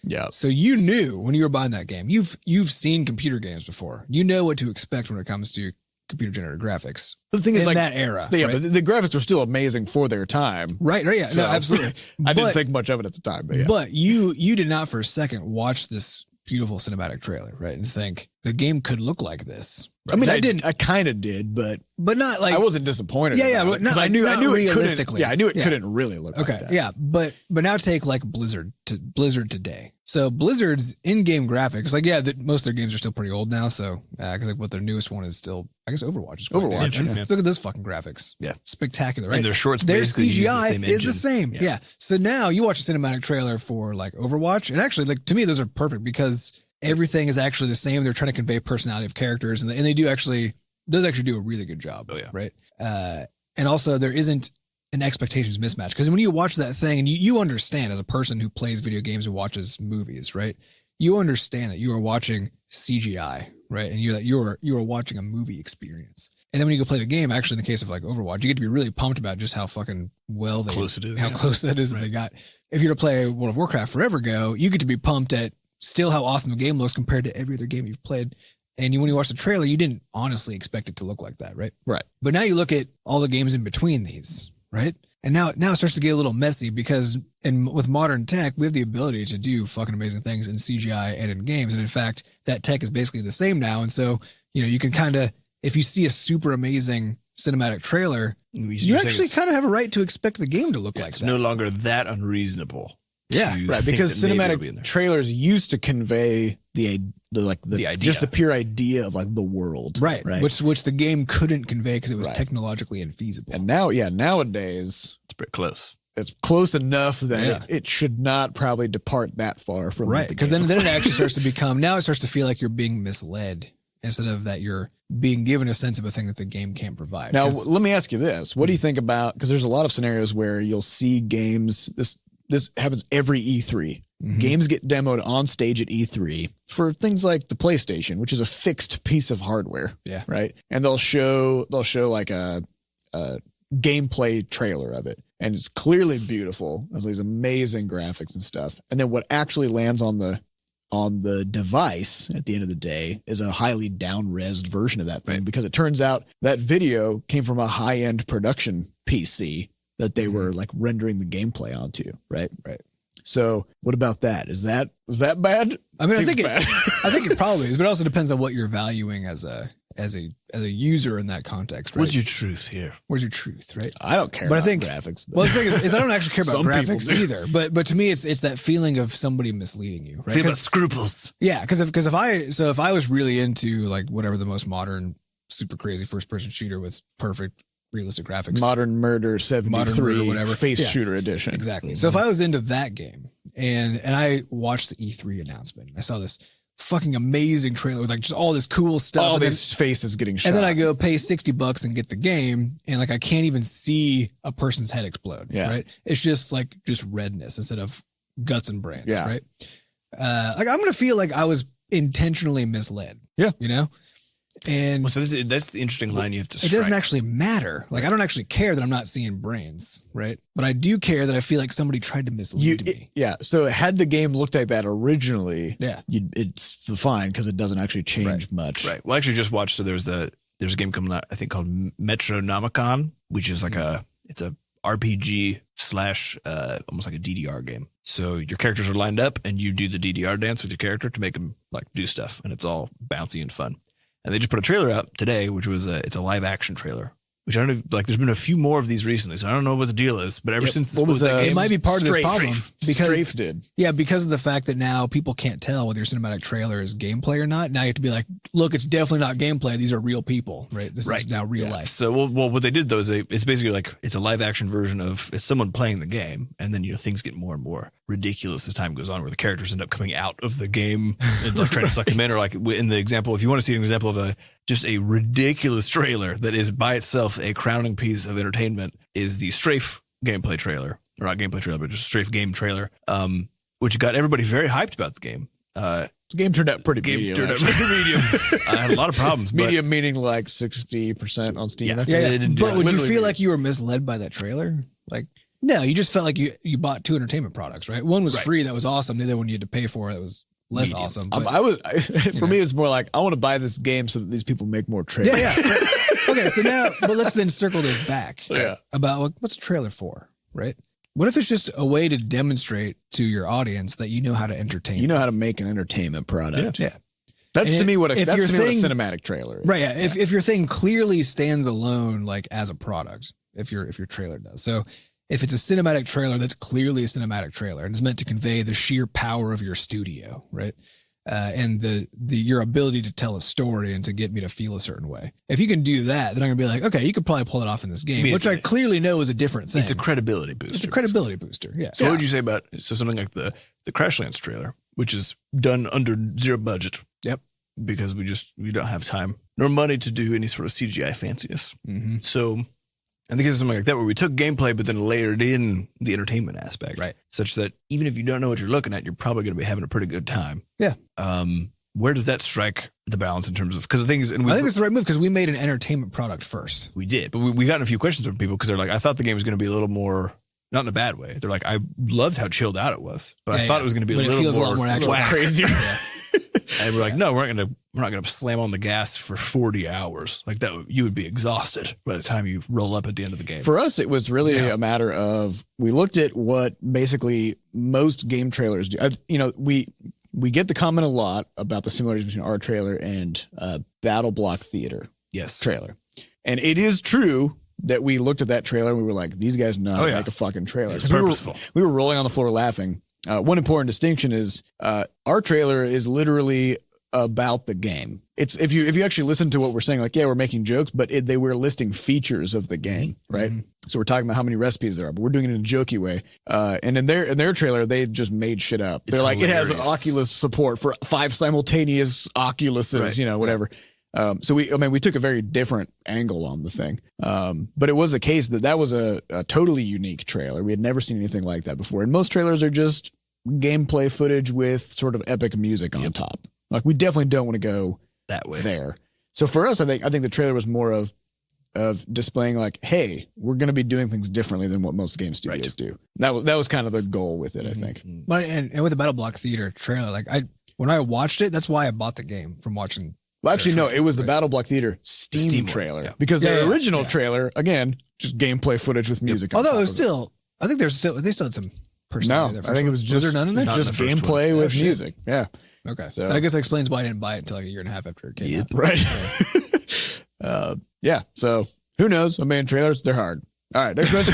Yep. So you knew when you were buying that game, you've seen computer games before. You know what to expect when it comes to computer generated graphics. But the thing is, in like that era, yeah, right? but the graphics were still amazing for their time, right? Yeah, so, no, absolutely. I didn't think much of it at the time, but yeah. But you did not for a second watch this beautiful cinematic trailer, right, and think the game could look like this. Right? I mean, I kind of did, but not like I wasn't disappointed. Yeah, about it, no, I knew realistically. I knew it couldn't really look like that. Yeah, but now take like Blizzard today. So Blizzard's in-game graphics, like most of their games are still pretty old now. So because like what their newest one is still, I guess Overwatch is Overwatch. Yeah. Look at those fucking graphics. Yeah, spectacular, right? And their shorts, their basically CGI is the same. Yeah. So now you watch a cinematic trailer for like Overwatch, and actually, like to me, those are perfect because everything is actually the same. They're trying to convey personality of characters, and they do actually do a really good job. Oh yeah, right. And also there isn't an expectations mismatch because when you watch that thing and you understand as a person who plays video games and watches movies, right? You understand that you are watching CGI, right? And you are watching a movie experience. And then when you go play the game, actually in the case of like Overwatch, you get to be really pumped about just how fucking well close it is that they got. If you're to play World of Warcraft Forever Ago, you get to be pumped at still how awesome the game looks compared to every other game you've played. And when you watch the trailer, you didn't honestly expect it to look like that, right? Right. But now you look at all the games in between these, right? And now it starts to get a little messy because with modern tech, we have the ability to do fucking amazing things in CGI and in games. And in fact, that tech is basically the same now. And so, you can kind of, if you see a super amazing cinematic trailer, you actually kind of have a right to expect the game to look like that. It's no longer that unreasonable. Yeah, right. Because cinematic trailers used to convey the idea, just the pure idea of like the world, right? Which the game couldn't convey because it was technologically infeasible. And nowadays it's pretty close. It's close enough that it should not probably depart that far from right. Because then it actually starts to become it starts to feel like you're being misled instead of that you're being given a sense of a thing that the game can't provide. Now, let me ask you this: what do you think about? Because there's a lot of scenarios where you'll see games. This happens every E3. Mm-hmm. Games get demoed on stage at E3 for things like the PlayStation, which is a fixed piece of hardware. Yeah. Right. And they'll show like a gameplay trailer of it. And it's clearly beautiful. There's these amazing graphics and stuff. And then what actually lands on the device at the end of the day is a highly down-resed version of that thing because it turns out that video came from a high-end production PC that they were like rendering the gameplay onto, right? Right. what about that? Was that bad? I mean, I think it probably is, but it also depends on what you're valuing as a user in that context. Right? What's your truth here? Where's your truth, right? I don't care about graphics. Well, the thing is I don't actually care about graphics either. But to me, it's that feeling of somebody misleading you, right? Feel about scruples. Yeah, because if I was really into like whatever the most modern, super crazy first person shooter with perfect realistic graphics, Modern Murder 73, whatever face shooter edition. Exactly. So if I was into that game and I watched the E3 announcement, I saw this fucking amazing trailer with like just all this cool stuff. All and then- these faces getting shot. and then I go pay $60 and get the game, and like I can't even see a person's head explode. Yeah. Right. It's just redness instead of guts and brains. Yeah. Right. Like I'm gonna feel like I was intentionally misled. Yeah. You know? And Well, so that's the interesting line you have to it strike. doesn't actually matter. Like I don't actually care that I'm not seeing brains, right? But I do care that I feel like somebody tried to mislead me. Yeah. So had the game looked like that originally, Yeah. it's fine because it doesn't actually change much. Right. Well, I actually just watched. So there's a game coming out, I think called Metronomicon, which is like it's a RPG / almost like a DDR game. So your characters are lined up and you do the DDR dance with your character to make them like do stuff, and it's all bouncy and fun. And they just put a trailer out today, which was it's a live action trailer. Which I don't know, like there's been a few more of these recently, so I don't know what the deal is. But ever since What was that that game, It might be part of this problem because Strafe did. yeah, because of the fact that now people can't tell whether your cinematic trailer is gameplay or not. Now you have to be like, look, it's definitely not gameplay. These are real people, right? This is now real life. So, well, what they did though is it's basically like it's a live action version of it's someone playing the game, and then things get more and more ridiculous as time goes on, where the characters end up coming out of the game and like trying to suck them in, or like in the example, if you want to see an example of just a ridiculous trailer that is by itself a crowning piece of entertainment, is the Strafe gameplay trailer, or not gameplay trailer, but just Strafe game trailer, which got everybody very hyped about the game. The game turned out pretty medium. Medium. I had a lot of problems. but- Medium meaning like 60% on Steam. Yeah. I think. Yeah, They didn't do but that. would you Literally feel like you were misled by that trailer? Like, no, you just felt like you bought two entertainment products, right? One was Right. free, that was awesome. The other one you had to pay for, that was less Medium. awesome. But, For me, it's more like I want to buy this game so that these people make more trailers. yeah. Okay, so now, but let's then circle this back. Yeah. About what's a trailer for, right? What if it's just a way to demonstrate to your audience that you know how to entertain? You know how to make an entertainment product. Yeah. That's And to me what if that's your to me what a thing- cinematic trailer is. Right. Yeah. If your thing clearly stands alone, like as a product, if your trailer does. So if it's a cinematic trailer, that's clearly a cinematic trailer and it's meant to convey the sheer power of your studio, right? And your ability to tell a story and to get me to feel a certain way. If you can do that, then I'm gonna be like, okay, you could probably pull it off in this game, which I clearly know is a different thing. It's a credibility booster. It's a credibility booster. Yeah. So what would you say about something like the Crashlands trailer, which is done under zero budget? Yep. Because we don't have time nor money to do any sort of CGI fanciness. Mm-hmm. So I think it's something like that where we took gameplay but then layered in the entertainment aspect, Right. Such that even if you don't know what you're looking at, you're probably going to be having a pretty good time. Yeah. Where does that strike the balance in terms of, because the thing is, and I think it's the right move because we made an entertainment product first. we did, but we got a few questions from people because they're like, I thought the game was going to be a little more, not in a bad way. They're like, I loved how chilled out it was, but I thought it was going to be But a it little feels more, a lot more actual crazier. And we're like, no, we're not gonna slam on the gas for 40 hours. Like that, you would be exhausted by the time you roll up at the end of the game. For us, it was really a matter of we looked at what basically most game trailers do. We get the comment a lot about the similarities between our trailer and Battle Block Theater Yes. trailer, and it is true that we looked at that trailer and we were like, these guys know how to make a fucking trailer. It's 'Cause purposeful. We were rolling on the floor laughing. One important distinction is our trailer is literally about the game. It's if you actually listen to what we're saying, like, yeah, we're making jokes, but they were listing features of the game, right? So we're talking about how many recipes there are, but we're doing it in a jokey way. And in their trailer, they just made shit up. They're like, it has hilarious. Oculus support for 5 simultaneous Oculuses, Right. whatever. So we took a very different angle on the thing. But it was the case that was a totally unique trailer. We had never seen anything like that before. And most trailers are just gameplay footage with sort of epic music on top. Like we definitely don't want to go That way. there. So for us, I think the trailer was more of displaying like, hey, we're going to be doing things differently than what most game studios do. That was kind of the goal with it, I think. But and with the Battle Block Theater trailer, like when I watched it, that's why I bought the game from watching. Well, actually, no, it was the Battle Block Theater Steam one, trailer yeah. because Yeah, the yeah, original yeah. trailer, again, just gameplay footage with music. on Although top it was of still, I think they still had some No, personality. there I first think it one. was just there none in there? Not just in the first gameplay one. with Oh, shit. music. Yeah, Okay, So- I guess that explains why I didn't buy it until like a year and a half after it came out. right. Yeah. So who knows? I mean, trailers, they're hard. All right. Next question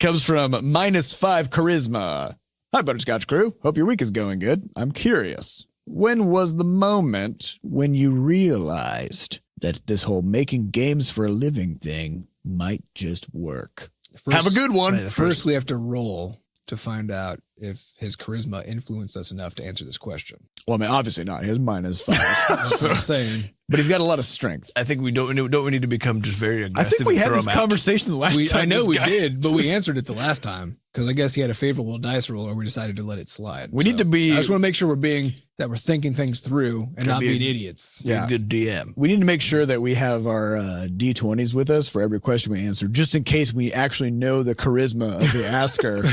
comes from -5 charisma. Hi, Butterscotch crew. Hope your week is going good. I'm curious. When was the moment when you realized that this whole making games for a living thing might just work? First, Have a good one. Right, First, we have to roll to find out if his charisma influenced us enough to answer this question. Well, I mean, obviously not. His mind is 5. That's what I'm saying. But he's got a lot of strength. I think we don't need to become just very I aggressive. think we and had throw this him out. conversation the last time. I know this we guy- did, but we answered it the last time because I guess he had a favorable dice roll, or we decided to let it slide. We need to be- I just want to make sure we're thinking things through and Could not be a- being idiots. Be a Yeah. good DM. We need to make sure that we have our D20s with us for every question we answer, just in case we actually know the charisma of the asker.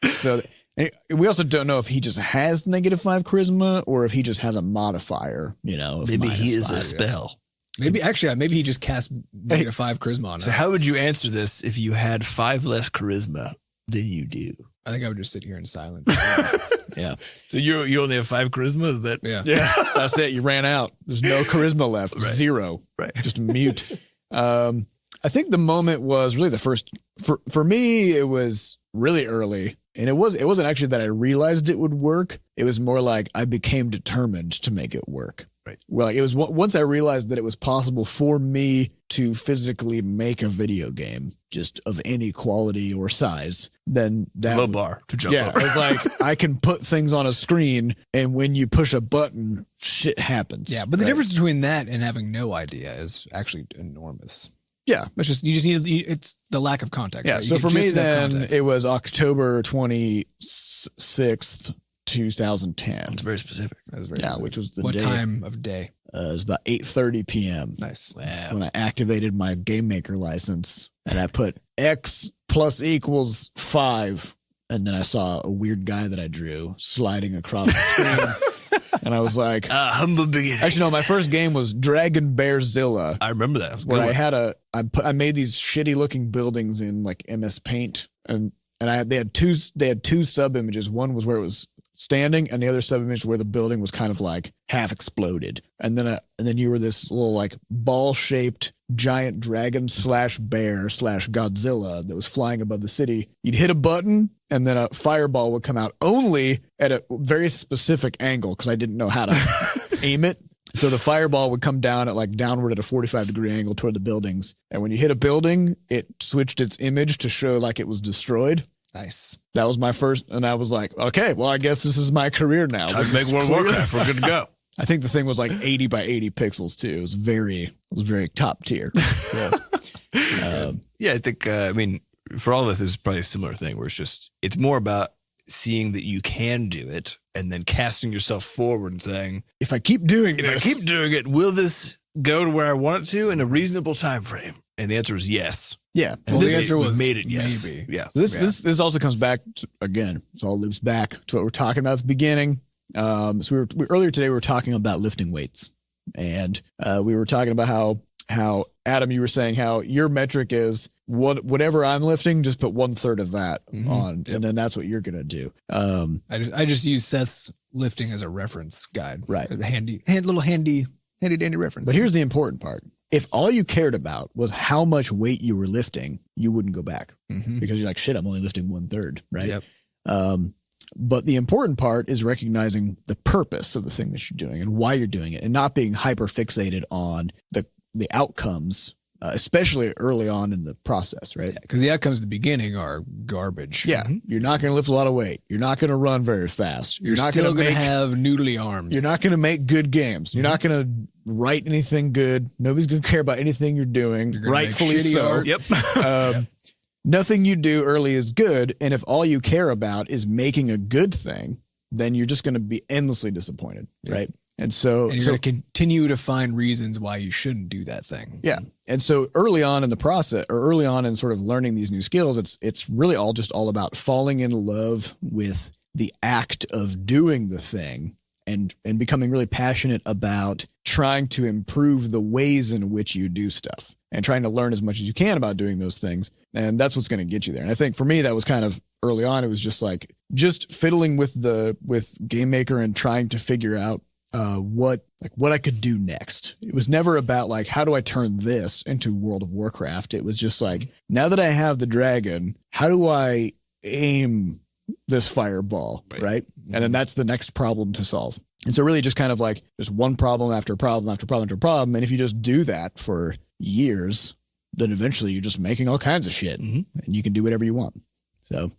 So and we also don't know if he just has -5 charisma or if he just has a modifier, of Maybe he is -5. a spell. Maybe he just cast -5 charisma on us. So how would you answer this if you had 5 less charisma than you do? I think I would just sit here in silence. Yeah. So you only have 5 charisma? Is that Yeah. Yeah. That's it. You ran out. There's no charisma left. Right. 0. right? Just mute. I think the moment was really the first for me. It was really early, and it wasn't actually that I realized it would work. It was more like I became determined to make it work. Right. Well, like it was once I realized that it was possible for me to physically make a video game just of any quality or size. Then that Low bar to jump yeah, over. it's like I can put things on a screen, and when you push a button, shit happens. Yeah, but the right? difference between that and having no idea is actually enormous. Yeah. It's just you just need it's the lack of context. Yeah. right? You So get for me, just enough then context. it was October 26th, 2010. It's very specific. That was very Yeah, specific. which was the what day. time of day? It was about 8:30 p.m. Nice. Wow. when I activated my Game Maker license, and I put X plus equals 5, and then I saw a weird guy that I drew sliding across the screen, and I was like, Humble beginnings. actually, no, my first game was Dragon Bear Zilla. I remember that. It was a Where good I one. had I made these shitty looking buildings in like MS Paint, and they had two sub images. One was where it was standing, and the other sub image where the building was kind of like half exploded. And then you were this little like ball shaped giant dragon /bear /Godzilla that was flying above the city. You'd hit a button, and then a fireball would come out only at a very specific angle because I didn't know how to aim it. So the fireball would come down at like downward at a 45-degree angle toward the buildings. And when you hit a building, it switched its image to show like it was destroyed. Nice. That was my first. And I was like, okay, well, I guess this is my career now. Time This to make is World of clearly- Warcraft. We're good to go. I think the thing was like 80 by 80 pixels too. It was very top tier. Yeah. Yeah, I think, for all of us, it's probably a similar thing where it's more about seeing that you can do it and then casting yourself forward and saying, If I keep doing if I this, keep doing it, will this go to where I want it to in a reasonable time frame? And the answer is yes. yeah. And Well, the this- answer we was made it yes. maybe. Yeah. This also comes back to, again, it all loops back to what we're talking about at the beginning. So earlier today we were talking about lifting weights, and we were talking about how Adam, you were saying how your metric is whatever I'm lifting, just put 1/3 of that on, and then that's what you're gonna do. I just use Seth's lifting as a reference guide. Right. A handy dandy reference. But here's the important part: if all you cared about was how much weight you were lifting, you wouldn't go back because you're like, shit, I'm only lifting 1/3, right? Yep. But the important part is recognizing the purpose of the thing that you're doing and why you're doing it, and not being hyper fixated on the outcomes, especially early on in the process, right? Because the outcomes at the beginning are garbage. Yeah. You're not going to lift a lot of weight. You're not going to run very fast. You're not still going going to have noodly arms. You're not going to make good games. You're not going to write anything good. Nobody's going to care about anything you're doing. You're gonna make Rightfully shitty so. art. Yep. Nothing you do early is good. And if all you care about is making a good thing, then you're just going to be endlessly disappointed. Right. And so, And you're going to continue to find reasons why you shouldn't do that thing. yeah. And so early on in the process, or early on in sort of learning these new skills, it's really all about falling in love with the act of doing the thing and becoming really passionate about trying to improve the ways in which you do stuff and trying to learn as much as you can about doing those things. And that's what's going to get you there. And I think for me, that was kind of early on. It was just fiddling with Game Maker and trying to figure out what I could do next. It was never about like, how do I turn this into World of Warcraft? It was just like, now that I have the dragon, how do I aim this fireball? Right. And then that's the next problem to solve. And so really just kind of like just one problem after problem after problem after problem. And if you just do that for years, then eventually you're just making all kinds of shit and you can do whatever you want. So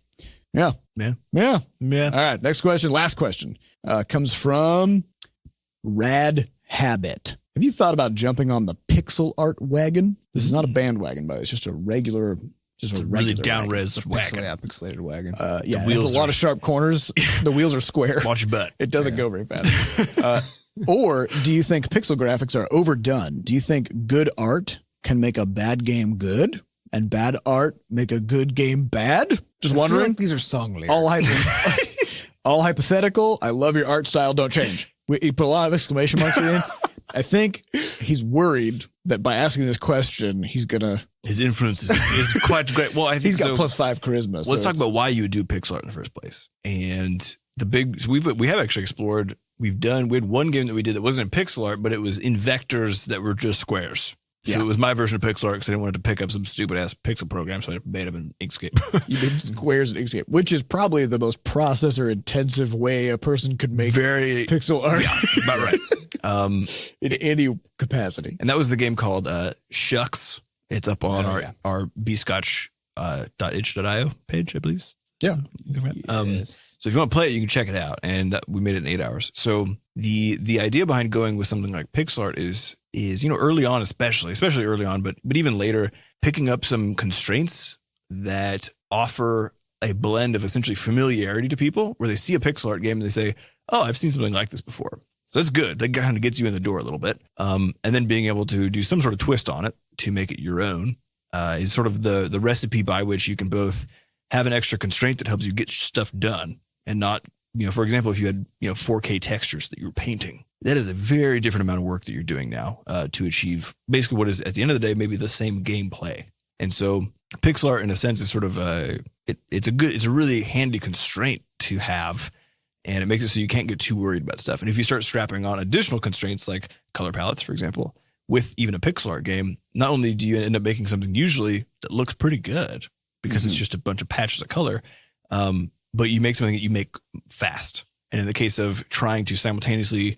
Yeah. Yeah. Yeah. Yeah. All right. Next question. Last question. Comes from Rad Habit. Have you thought about jumping on the pixel art wagon? This is not a bandwagon, but it's just a regular, It's a really down wagon. res wagon. Pixelated wagon. Yeah, wheels there's a lot of sharp corners. The wheels are square. Watch your butt. It doesn't go very fast. Or do you think pixel graphics are overdone? Do you think good art can make a bad game good and bad art make a good game bad? Just I feel wondering. like these are song lyrics. All hypothetical. I love your art style. Don't change. He put a lot of exclamation marks at the end. I think he's worried that by asking this question, he's gonna. His influence is quite great. Well, I think He's got so. +5 charisma. Let's talk about why you would do pixel art in the first place. And the big, so we have actually explored. We had one game that we did that wasn't in pixel art, but it was in vectors that were just squares. So Yeah. it was my version of pixel art because I didn't want it to pick up some stupid ass pixel program, so I made them in Inkscape. You did squares in Inkscape, which is probably the most processor intensive way a person could make Very pixel art yeah, about right. in any capacity. And that was the game called Shucks. It's up on our bscotch.itch.io page, I believe. Yeah. Yes. So if you want to play it, you can check it out. And we made it in 8 hours. So the idea behind going with something like pixel art is early on, especially early on, but even later, picking up some constraints that offer a blend of essentially familiarity to people, where they see a pixel art game and they say, "Oh, I've seen something like this before." So that's good. That kind of gets you in the door a little bit. And then being able to do some sort of twist on it to make it your own is sort of the recipe by which you can both have an extra constraint that helps you get stuff done and not, for example, if you had, 4K textures that you were painting, that is a very different amount of work that you're doing now to achieve basically what is at the end of the day, maybe the same gameplay. And so pixel art in a sense is sort of it's a really handy constraint to have. And it makes it so you can't get too worried about stuff. And if you start strapping on additional constraints like color palettes, for example, with even a pixel art game, not only do you end up making something usually that looks pretty good because it's just a bunch of patches of color, but you make something that you make fast. And in the case of trying to simultaneously,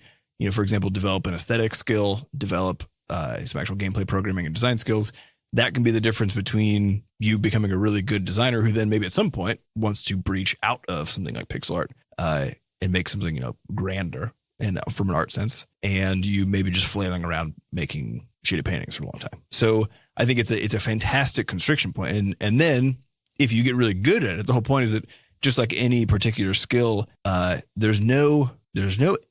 for example, develop an aesthetic skill, develop some actual gameplay programming and design skills, that can be the difference between you becoming a really good designer who then maybe at some point wants to breach out of something like pixel art and make something, grander and from an art sense. And you maybe just flailing around making shitty paintings for a long time. So I think it's a fantastic constriction point. And then if you get really good at it, the whole point is that just like any particular skill, there's no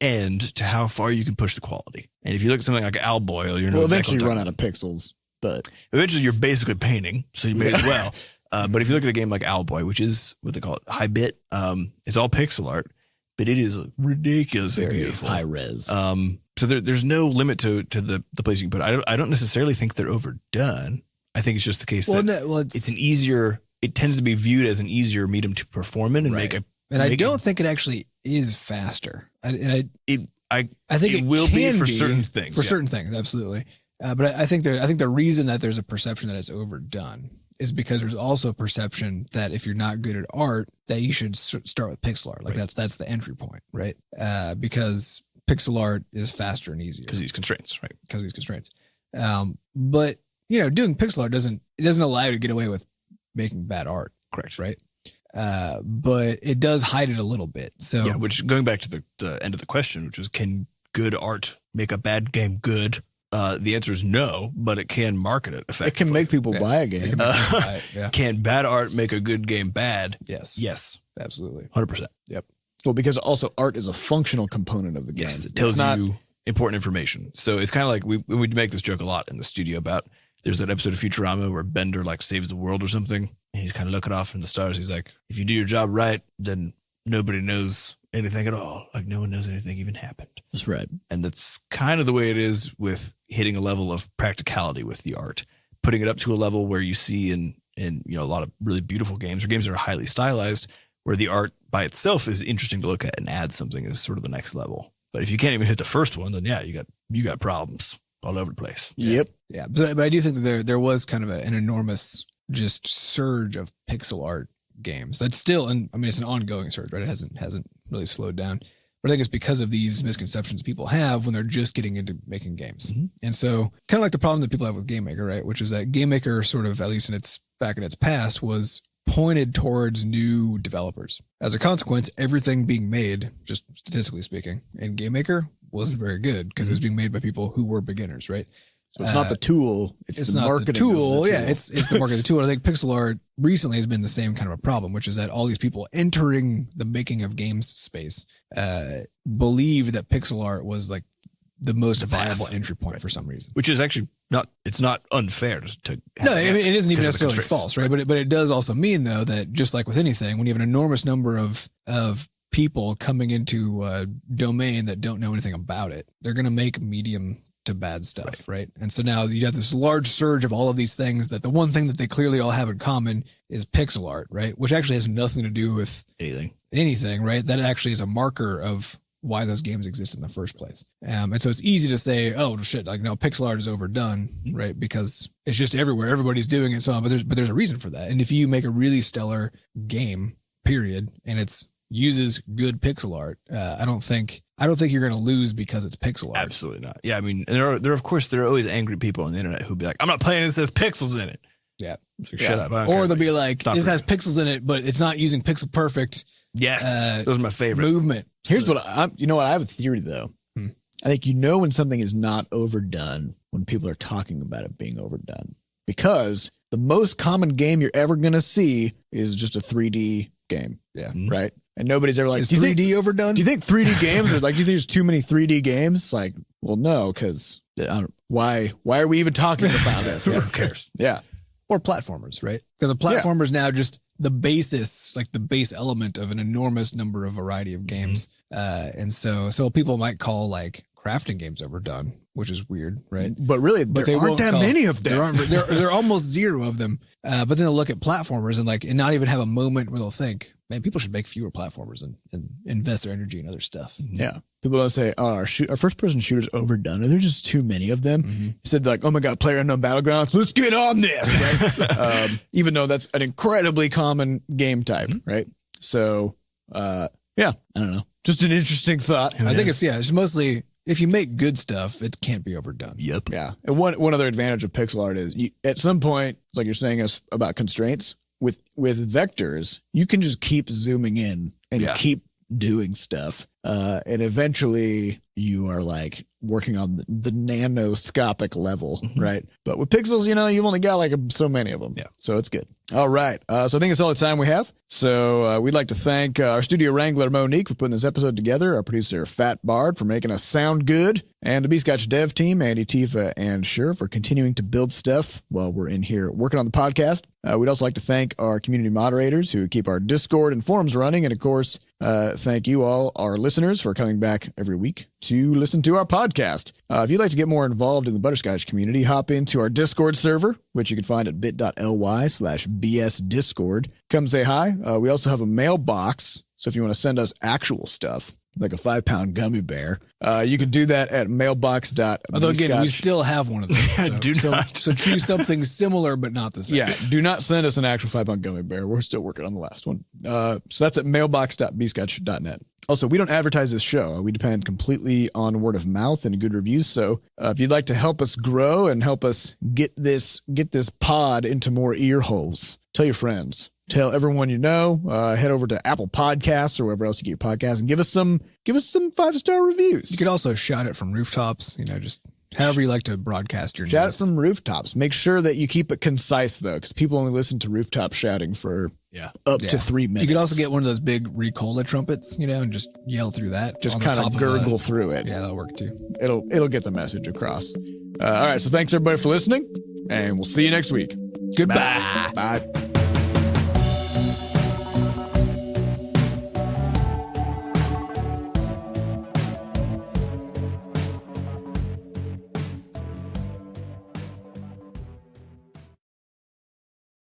end to how far you can push the quality. And if you look at something like Alboil, Eventually you run out of pixels, but eventually you're basically painting, so you may as well. But if you look at a game like Owlboy, which is what they call it, high bit, it's all pixel art, but it is ridiculously beautiful, high res. So there's no limit to the place you can put it. I don't necessarily think they're overdone. I think it's just the case that it's an easier. It tends to be viewed as an easier medium to perform in and make a. And I don't think it actually is faster. I think it will be can for certain things. For certain things, absolutely. But I think the reason that there's a perception that it's overdone is because there's also a perception that if you're not good at art, that you should start with pixel art. Like that's the entry point, right? Because pixel art is faster and easier because these constraints, right? Because these constraints. But doing pixel art doesn't allow you to get away with making bad art, correct? Right. But it does hide it a little bit. So yeah, which going back to the end of the question, which is, can good art make a bad game good? The answer is no, but it can market it effectively. It can make people buy a game. Can bad art make a good game bad? Yes, absolutely. 100%. Yep. Well, because also art is a functional component of the game. Yes, it tells you important information. So it's kind of like we make this joke a lot in the studio about, there's that episode of Futurama where Bender like saves the world or something. And he's kind of looking off in the stars. He's like, if you do your job right, then nobody knows anything at all. Like no one knows anything even happened. That's right. And that's kind of the way it is with hitting a level of practicality with the art, putting it up to a level where you see in a lot of really beautiful games or games that are highly stylized, where the art by itself is interesting to look at and add something is sort of the next level. But if you can't even hit the first one, then you got problems all over the place. Yep. Yeah. But I do think that there was kind of an enormous just surge of pixel art games. That's still, and I mean, it's an ongoing surge, right? It hasn't really slowed down. But I think it's because of these misconceptions people have when they're just getting into making games. Mm-hmm. And so kind of like the problem that people have with Game Maker, right? Which is that Game Maker sort of, at least back in its past, was pointed towards new developers. As a consequence, everything being made, just statistically speaking, in Game Maker wasn't very good because it was being made by people who were beginners, right? So it's not the tool; it's the not marketing. the tool. Of the Yeah, tool. it's the market of the tool. I think pixel art recently has been the same kind of a problem, which is that all these people entering the making of games space believe that pixel art was like the most viable entry point for some reason. Which is actually it's not unfair to no, I mean, it isn't even because of the necessarily constraints. false, right? But it does also mean though that just like with anything, when you have an enormous number of people coming into a domain that don't know anything about it, they're going to make medium to bad stuff, right? And so now you have this large surge of all of these things that the one thing that they clearly all have in common is pixel art, right? Which actually has nothing to do with anything, right? That actually is a marker of why those games exist in the first place. And so it's easy to say, oh shit, like no, pixel art is overdone, right? Because it's just everywhere. Everybody's doing it. So on, but there's a reason for that. And if you make a really stellar game, period, and it's uses good pixel art, I don't think you're going to lose because it's pixel art. Absolutely not. Yeah, I mean, there are always angry people on the internet who'll be like, I'm not playing this, there's pixels in it. Yeah. Like, shut up. Or they'll be like, this has pixels in it, but it's not using pixel perfect. Yes. Those are my favorite. Movement. Here's what I have a theory though. I think when something is not overdone when people are talking about it being overdone, because the most common game you're ever going to see is just a 3D game. Yeah. Right. And nobody's ever like, is 3D overdone? Do you think 3D games are like, do you think there's too many 3D games? It's like, well, no, because why are we even talking about this? Who cares? Yeah. Or platformers, right? Because a platformer is now just the basis, like the base element of an enormous number of variety of games. And so people might call like crafting games overdone, which is weird, right? But really, there aren't that many of them. There are almost zero of them. But then they'll look at platformers and not even have a moment where they'll think, man, people should make fewer platformers and invest their energy in other stuff. Yeah. People don't say, oh, our first person shooters overdone. Are there just too many of them? Said like, oh my God, PlayerUnknown Battlegrounds, let's get on this. Right? Even though that's an incredibly common game type, right? So, yeah, I don't know. Just an interesting thought. I think it's mostly, if you make good stuff, it can't be overdone. Yep. Yeah. And one other advantage of pixel art is at some point, like you're saying about constraints, with vectors, you can just keep zooming in and keep doing stuff. And eventually you are like working on the nanoscopic level, right? But with pixels, you've only got like so many of them. Yeah. So it's good. All right. So I think that's all the time we have. So we'd like to thank our studio wrangler, Monique, for putting this episode together, our producer, Fat Bard, for making us sound good, and the Butterscotch dev team, Andy, Tifa, and Sher, for continuing to build stuff while we're in here working on the podcast. We'd also like to thank our community moderators who keep our Discord and forums running. And of course, thank you all, our listeners, for coming back every week to listen to our podcast. If you'd like to get more involved in the Butterscotch community, hop into our Discord server, which you can find at bit.ly/bsdiscord. Come say hi. We also have a mailbox. So if you want to send us actual stuff, like a 5-pound gummy bear, you can do that at mailbox.bscotch. Although again, we still have one of those. So choose something similar, but not the same. Yeah, do not send us an actual 5-pound gummy bear. We're still working on the last one. So that's at mailbox.bscotch.net. Also, we don't advertise this show. We depend completely on word of mouth and good reviews. So if you'd like to help us grow and help us get this pod into more ear holes, tell your friends. Tell everyone you know. Head over to Apple Podcasts or wherever else you get your podcasts and give us some 5-star reviews. You could also shout it from rooftops, just however you like to broadcast your shout news. at some rooftops. Make sure that you keep it concise though, because people only listen to rooftop shouting for up to 3 minutes. You could also get one of those big Ricola trumpets, and just yell through that. Just kind of gurgle through it. Yeah, that'll work too. It'll get the message across. All right, so thanks everybody for listening, and we'll see you next week. Goodbye. Bye.